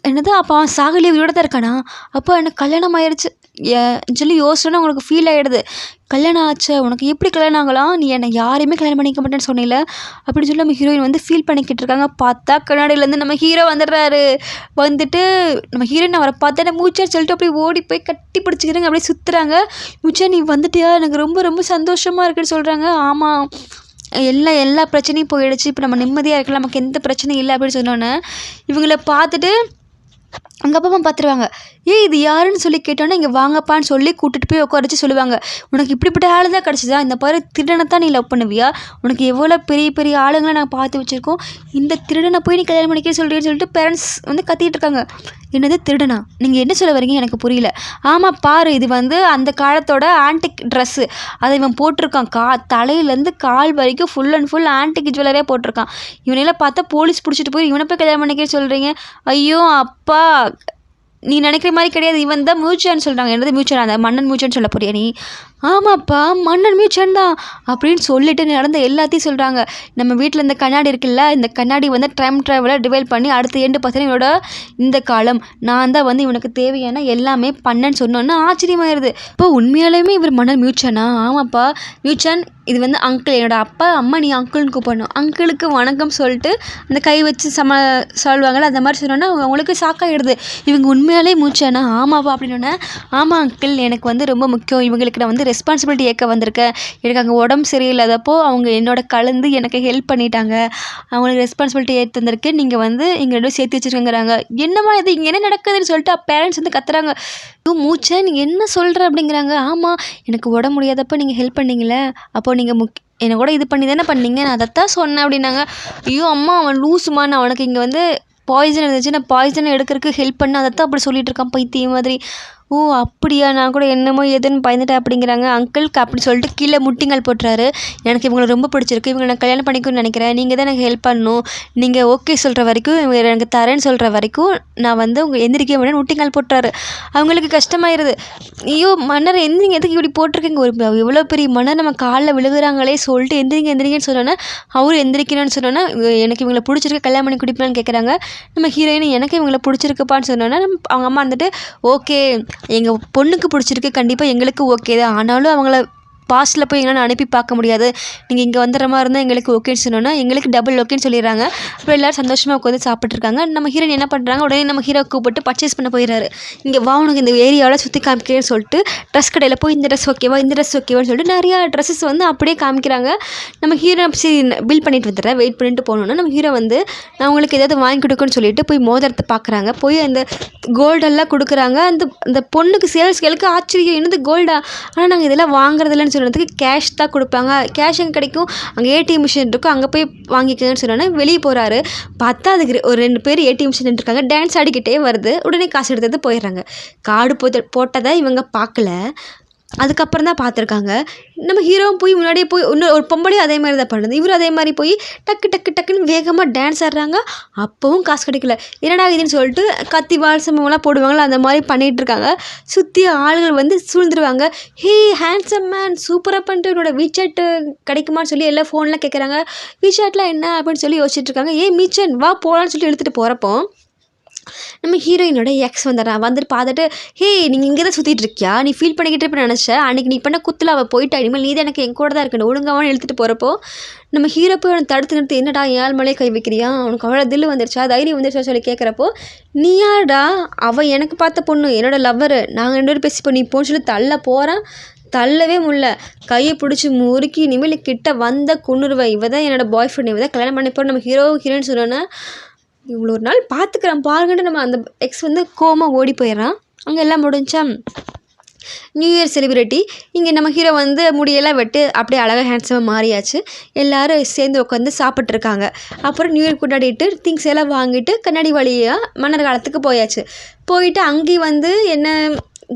என்னது அப்போ அவன் சாகலையே உயிரோட தான் இருக்கானா? அப்போ எனக்கு கல்யாணம் ஆயிடுச்சு சொல்லி யோசனை உங்களுக்கு ஃபீல் ஆகிடுது. கல்யாணம் ஆச்சு, உனக்கு எப்படி கல்யாணம் ஆகலாம்? நீ என்னை யாரையுமே கல்யாணம் பண்ணிக்க மாட்டேன்னு சொன்னில அப்படின்னு சொல்லி நம்ம ஹீரோயின் வந்து ஃபீல் பண்ணிக்கிட்டு இருக்காங்க. பார்த்தா கண்ணாடியிலேருந்து நம்ம ஹீரோ வந்துடுறாரு. வந்துட்டு நம்ம ஹீரோயின் அவரை பார்த்தா மூச்சான்னு சொல்லிட்டு அப்படியே ஓடி போய் கட்டி பிடிச்சிக்கிறாங்க. அப்படியே சுற்றுறாங்க. மூச்சா நீ வந்துட்டியா, எனக்கு ரொம்ப ரொம்ப சந்தோஷமாக இருக்குன்னு சொல்கிறாங்க. ஆமாம், எல்லா பிரச்சனையும் போயிடுச்சு, இப்போ நம்ம நிம்மதியாக இருக்கலாம், நமக்கு எந்த பிரச்சனையும் இல்லை அப்படின்னு சொன்னோன்னே இவங்கள பார்த்துட்டு அவங்க அப்பா அம்மா பார்த்துருவாங்க. இது யாருன்னு சொல்லி கேட்டோன்னே இங்கே வாங்கப்பான்னு சொல்லி கூட்டிட்டு போய் உட்கார வச்சு சொல்லுவாங்க, உனக்கு இப்படிப்பட்ட ஆள் தான் கிடச்சிதா? இந்த பாரு திருடனை தான் நீ லவ் பண்ணுவியா? உனக்கு எவ்வளோ பெரிய பெரிய ஆளுங்களை நாங்கள் பார்த்து வச்சுருக்கோம், இந்த திருடனை போய் நீ கல்யாணம் பண்ணிக்க சொல்கிறேன்னு சொல்லிட்டு பேரண்ட்ஸ் வந்து கத்திட்டு இருக்காங்க. என்னது திருடனா? நீங்கள் என்ன சொல்ல வரீங்க எனக்கு புரியல. ஆமாம் பாரு, இது வந்து அந்த காலத்தோட ஆன்டிக் ட்ரெஸ்ஸு, அதை இவன் போட்டிருக்கான். தலையிலேருந்து கால் வரைக்கும் ஃபுல் அண்ட் ஃபுல் ஆன்டிக் ஜுவல்லரியாக போட்டிருக்கான். இவனெல்லாம் பார்த்தா போலீஸ் பிடிச்சிட்டு போய் இவனை போய் கல்யாணம் பண்ணிக்க சொல்கிறீங்க? ஐயோ அப்பா, நீ நினைக்கிற மாதிரி கிடையாது, இவன் தான் மியூச்சுவல்னு சொல்கிறாங்க. என்னது மியூச்சுவல்? அந்த மன்னன் மியூச்சுவல்னு சொல்ல போறியா நீ? ஆமாப்பா மன்னன் மியூச்சுவல் தான் அப்படின்னு சொல்லிட்டு நடந்த எல்லாத்தையும் சொல்கிறாங்க. நம்ம வீட்டில் இந்த கண்ணாடி இருக்குல்ல, இந்த கண்ணாடி வந்து டைம் ட்ராவலை டிவைட் பண்ணி அடுத்த எண்டு பார்த்தீங்கன்னா இவனோட இந்த காலம் நான் தான் வந்து இவனுக்கு தேவையான எல்லாமே பண்ணேன்னு சொன்னோன்னா ஆச்சரியமாயிருது. இப்போ உண்மையாலுமே இவர் மன்னன் மியூச்சுவனா? ஆமாப்பா மியூச்சுவல், இது வந்து அங்கிள், என்னோடய அப்பா அம்மா நீ அங்கிள்னு கூப்பிடணும். அங்கிளுக்கு வணக்கம் சொல்லிட்டு அந்த கை வச்சு சொல்லுவாங்கள்ல, அந்த மாதிரி சொன்னோன்னா அவங்களுக்கு ஷாக்காகிடுது. இவங்க உண்மையாலே மூச்சானா? ஆமாப்பா அப்படின்னோடனே, ஆமாம் அங்கிள், எனக்கு வந்து ரொம்ப முக்கியம், இவங்களுக்கு நான் வந்து ரெஸ்பான்சிபிலிட்டி ஏற்க வந்திருக்கேன். எனக்கு அங்கே உடம்பு சரியில்லாதப்போ அவங்க என்னோட கலந்து எனக்கு ஹெல்ப் பண்ணிட்டாங்க, அவங்களுக்கு ரெஸ்பான்சிபிலிட்டி ஏற்று வந்திருக்கு, நீங்கள் வந்து எங்கள் ரெண்டும் சேர்த்து வச்சுருக்கங்கிறாங்க. என்னம்மா இது, இங்கே என்ன நடக்குதுன்னு சொல்லிட்டு பேரண்ட்ஸ் வந்து கத்துறாங்க. மூச்சை நீ என்ன சொல்கிற அப்படிங்கிறாங்க. ஆமாம், எனக்கு உடம்பு முடியாதப்போ நீங்கள் ஹெல்ப் பண்ணீங்களே, அப்போ நீங்கள் என்னை கூட இது பண்ணி தானே பண்ணீங்க, நான் அதைத்தான் சொன்னேன் அப்படின்னாங்க. ஐயோ அம்மா, அவன் லூசுமா, நான் அவனுக்கு இங்கே வந்து பாய்சன் இருந்துச்சு, நான் பாய்சனை எடுக்கிறதுக்கு ஹெல்ப் பண்ண, அதைத்தான் அப்படி சொல்லிட்டு இருக்கான் பைத்தியம் மாதிரி. ஓ அப்படியா, நான் கூட என்னமோ எதுன்னு பயந்துட்டேன் அப்படிங்கிறாங்க. அங்கிளுக்கு அப்படி சொல்லிட்டு கீழே முட்டிங்கள் போட்டுறாரு. எனக்கு இவங்களை ரொம்ப பிடிச்சிருக்கு, இவங்களை நான் கல்யாணம் பண்ணிக்கணும்னு நினைக்கிறேன், நீங்கள் தான் எனக்கு ஹெல்ப் பண்ணணும், நீங்கள் ஓகே சொல்கிற வரைக்கும், இவங்க எனக்கு தரேன்னு சொல்கிற வரைக்கும் நான் வந்து உங்கள் எந்திரிக்க வேணும்னு முட்டிங்கள் போட்டுறாரு. அவங்களுக்கு கஷ்டமாயிருது. ஐயோ மன்னர் எந்திரிங்க, எதுக்கு இப்படி போட்டிருக்கீங்க, ஒரு எவ்வளோ பெரிய மன்னர் நம்ம காலில் விழுகுறாங்களே சொல்லிட்டு எந்திரிங்கன்னு சொன்னோன்னே அவரு எந்திரிக்கணும்னு சொன்னோன்னா எனக்கு இவங்களை பிடிச்சிருக்கு, கல்யாணம் பண்ணி குடிப்பேன்னு கேட்குறாங்க. நம்ம ஹீரோயின் எனக்கு இவங்களை பிடிச்சிருக்குப்பான்னு சொன்னோன்னா அவங்க அம்மா வந்துட்டு ஓகே எங்கள் பொண்ணுக்கு பிடிச்சிருக்கு, கண்டிப்பாக எங்களுக்கு ஓகே தான், ஆனாலும் அவங்கள பாஸ்ட்டில் போய் எங்களால் அனுப்பி பார்க்க முடியாது, நீங்கள் இங்கே வந்துடுற மாதிரி இருந்தால் எங்களுக்கு ஓகேன்னு சொன்னோன்னா எங்களுக்கு டபுள் ஓகேன்னு சொல்லிடுறாங்க. அப்புறம் எல்லோரும் சந்தோஷமாக உட்காந்து சாப்பிட்ருக்காங்க. நம்ம ஹீரோயின் என்ன பண்ணுறாங்க, உடனே நம்ம ஹீரோ கூப்பிட்டு பர்ச்சேஸ் பண்ண போயிடுறாரு. இங்கே வா உனக்கு இந்த ஏரியாவில் சுற்றி காமிக்கிறேன்னு சொல்லிட்டு ட்ரெஸ் கடையில் போய் இந்த ட்ரெஸ் ஓகேவா, இந்த ட்ரெஸ் ஓகேவான்னு சொல்லிட்டு நிறையா ட்ரெஸ்ஸஸ் வந்து அப்படியே காமிக்கிறாங்க. நம்ம ஹீரோ சரி பில் பண்ணிட்டு வந்துடுறேன், வெயிட் பண்ணிட்டு போனோன்னா நம்ம ஹீரோ வந்து நான் உங்களுக்கு ஏதாவது வாங்கி கொடுக்குன்னு சொல்லிட்டு போய் மோதிரத்தை பார்க்குறாங்க. போய் அந்த கோல்டெல்லாம் கொடுக்குறாங்க. அந்த பொண்ணுக்கு சேல்ஸ்களுக்கு ஆச்சரியம், என்னது கோல்டா, ஆனால் நாங்கள் இதெல்லாம் வாங்குறதில்லன்னு சொன்னதுக்கு கேஷ் தான் கொடுப்பாங்க, கேஷ் எங்கே கிடைக்கும், அங்கே ஏடிஎம் மிஷின் இருக்கும், அங்கே போய் வாங்கிக்கங்கன்னு சொன்னோன்னே வெளியே போகிறாரு. பார்த்தா அதுக்கு ஒரு 2 பேர் ஏடிஎம் மிஷின் இருக்காங்க, டான்ஸ் ஆடிக்கிட்டே வருது. உடனே காசு எடுத்தது போயிடுறாங்க. கார்டு போட்டதை இவங்க பார்க்கல, அதுக்கப்புறம் தான் பார்த்துருக்காங்க. நம்ம ஹீரோவும் போய் முன்னாடியே போய் இன்னும் ஒரு பொம்பளையும் அதே மாதிரி தான் பண்ணுது. இவரும் அதே மாதிரி போய் டக்கு டக்கு டக்குன்னு வேகமாக டான்ஸ் ஆடுறாங்க. அப்போவும் காசு கிடைக்கல. என்னடா இதுன்னு சொல்லிட்டு கத்தி வால்சமெல்லாம் போடுவாங்களா, அந்த மாதிரி பண்ணிகிட்டு இருக்காங்க. சுற்றி ஆளுகள் வந்து சூழ்ந்துருவாங்க. ஹே ஹேண்ட்ஸம் மேன், சூப்பராக பண்ணிட்டு என்னோட வீசாட் கிடைக்குமான்னு சொல்லி எல்லாம் ஃபோன்லாம் கேட்குறாங்க. வீசாட்லாம் என்ன அப்படின்னு சொல்லி யோசிச்சுட்டு இருக்காங்க. மீச்சன் வா போகலான்னு சொல்லி எடுத்துகிட்டு போகிறப்போ நம்ம ஹீரோயினோட எக்ஸ் வந்துட்டு பார்த்துட்டு ஹே நீங்கள் இங்கே தான் சுற்றிட்டு இருக்கியா, நீ ஃபீல் பண்ணிக்கிட்டு இருப்பேன்னு நினச்சேன், அன்றைக்கி நீ பண்ண குத்தில் அவள் போயிட்டா, இனிமேல் நீ தான் எனக்கு என் கூட தான் இருக்கணும், ஒழுங்காவான்னு எடுத்துகிட்டு போகிறப்போ நம்ம ஹீரோ போய் அவனை தடுத்து நிறுத்தி என்னடா ஏழு மலையே கை வைக்கிறியா, அவனுக்கு அவ்வளோ தில்லு வந்துருச்சா, தைரியம் வந்துருச்சா சொல்லி கேட்குறப்போ நீ யாருடா, அவள் எனக்கு பார்த்த பொண்ணு, என்னோடய லவ்வரு, நாங்கள் 2 பேரும் பேசி நீ போன்னு சொல்லி தள்ள போகிறேன். தள்ளவே முடியல, கையை பிடிச்சி முறுக்கி இனிமேல் கிட்ட வந்த குன்னுருவா, இவ தான் என்னோடய பாய் ஃப்ரெண்ட், இவ தான் கல்யாணம் பண்ணி போகிற. நம்ம ஹீரோன்னு சொன்னோன்னா இவ்வளோ ஒரு நாள் பார்த்துக்கிறேன் பாருங்கன்ட்டு நம்ம அந்த எக்ஸ் வந்து கோமாக ஓடி போயிடறான். அங்கே எல்லாம் முடிஞ்சா நியூ இயர் செலிப்ரிட்டி. இங்கே நம்ம ஹீரோ வந்து முடியெல்லாம் வெட்டு அப்படியே அழகாக ஹேண்ட்ஸமாக மாறியாச்சு. எல்லோரும் சேர்ந்து உட்காந்து சாப்பிட்ருக்காங்க. அப்புறம் நியூ இயர் கொண்டாடிட்டு திங்ஸ் எல்லாம் வாங்கிட்டு கண்ணாடி வழியாக மன்னர் காலத்துக்கு போயாச்சு. போயிட்டு அங்கேயும் வந்து என்ன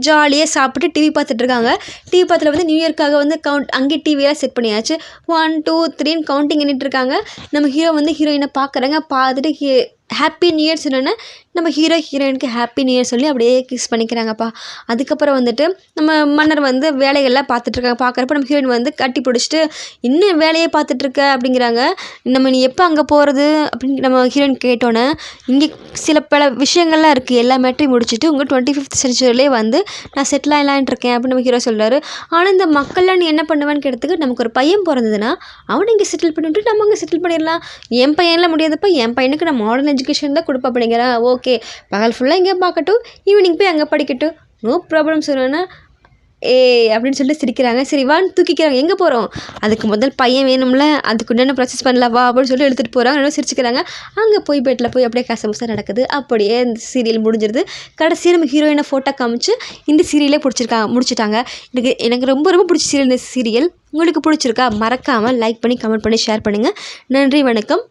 ஜாலியாக சாப்பிட்டு டிவி பார்த்துட்ருக்காங்க. டிவி பார்த்துல வந்து நியூ இயர்க்காக வந்து அங்கேயே டிவியெல்லாம் செட் பண்ணியாச்சு. 1 2 3 கவுண்டிங் பண்ணிட்டுருக்காங்க. நம்ம ஹீரோ வந்து ஹீரோயினை பார்க்குறாங்க. பார்த்துட்டு ஹாப்பி நியூ இயர் சொன்னோன்னே நம்ம ஹீரோ ஹீரோயினுக்கு ஹாப்பி நியூ இயர் சொல்லி அப்படியே கிஸ் பண்ணிக்கிறாங்கப்பா. அதுக்கப்புறம் வந்துட்டு நம்ம மன்னர் வந்து வேலைகள்லாம் பார்த்துட்ருக்காங்க. பார்க்குறப்ப நம்ம ஹீரோயின் வந்து கட்டி பிடிச்சிட்டு இன்னும் வேலையே பார்த்துட்ருக்க அப்படிங்கிறாங்க. நீ எப்போ அங்கே போகிறது அப்படின்னு நம்ம ஹீரோயின் கேட்டோன்னே, இங்கே பல விஷயங்கள்லாம் இருக்குது, எல்லா மேட்டரையும் முடிச்சுட்டு உங்கள் 25th சென்ச்சுரியிலே வந்து நான் செட்டில் ஆகலான்ட்டு இருக்கேன் அப்படின்னு நம்ம ஹீரோ சொல்கிறாரு. ஆனால் இந்த மக்கள்லாம் நீ என்ன பண்ணுவேன்னு கேட்டதுக்கு, நமக்கு ஒரு பையன் பிறந்ததுன்னா அவனை இங்கே செட்டில் பண்ணிவிட்டு நம்ம அங்கே செட்டில் பண்ணிடலாம். என் பையன்லாம் முடியாதப்போ என் பையனுக்கு நான் மாடர்ன் எஜுகேஷன் தான் கொடுப்பேன் அப்படிங்கிறேன். ஓகே, பகல் ஃபுல்லாக இங்கே பார்க்கட்டும், ஈவினிங் போய் அங்கே படிக்கட்டும், நோ ப்ராப்ளம் சொல்லுவேன்னா அப்படின்னு சொல்லிட்டு சிரிக்கிறாங்க. சரி வான்னு தூக்கிக்கிறாங்க. எங்கே போகிறோம், அதுக்கு முதல் பையன் வேணும்ல, அதுக்கு உண்டான ப்ராசஸ் பண்ணலாம் வா அப்படின்னு சொல்லி எடுத்துகிட்டு போகிறாங்க. நல்லா சிரிச்சுக்கிறாங்க. அங்கே போய் பெட்டில் போய் அப்படியே கசமுசா நடக்குது. அப்படியே இந்த சீரியல் முடிஞ்சிருது. கடைசியாக நம்ம ஹீரோயினை ஃபோட்டோ காமிச்சு இந்த சீரியலே முடிச்சிட்டாங்க. எனக்கு ரொம்ப ரொம்ப பிடிச்ச சீரியல் இந்த சீரியல். உங்களுக்கு பிடிச்சிருக்கா? மறக்காமல் லைக் பண்ணி கமெண்ட் பண்ணி ஷேர் பண்ணுங்கள். நன்றி, வணக்கம்.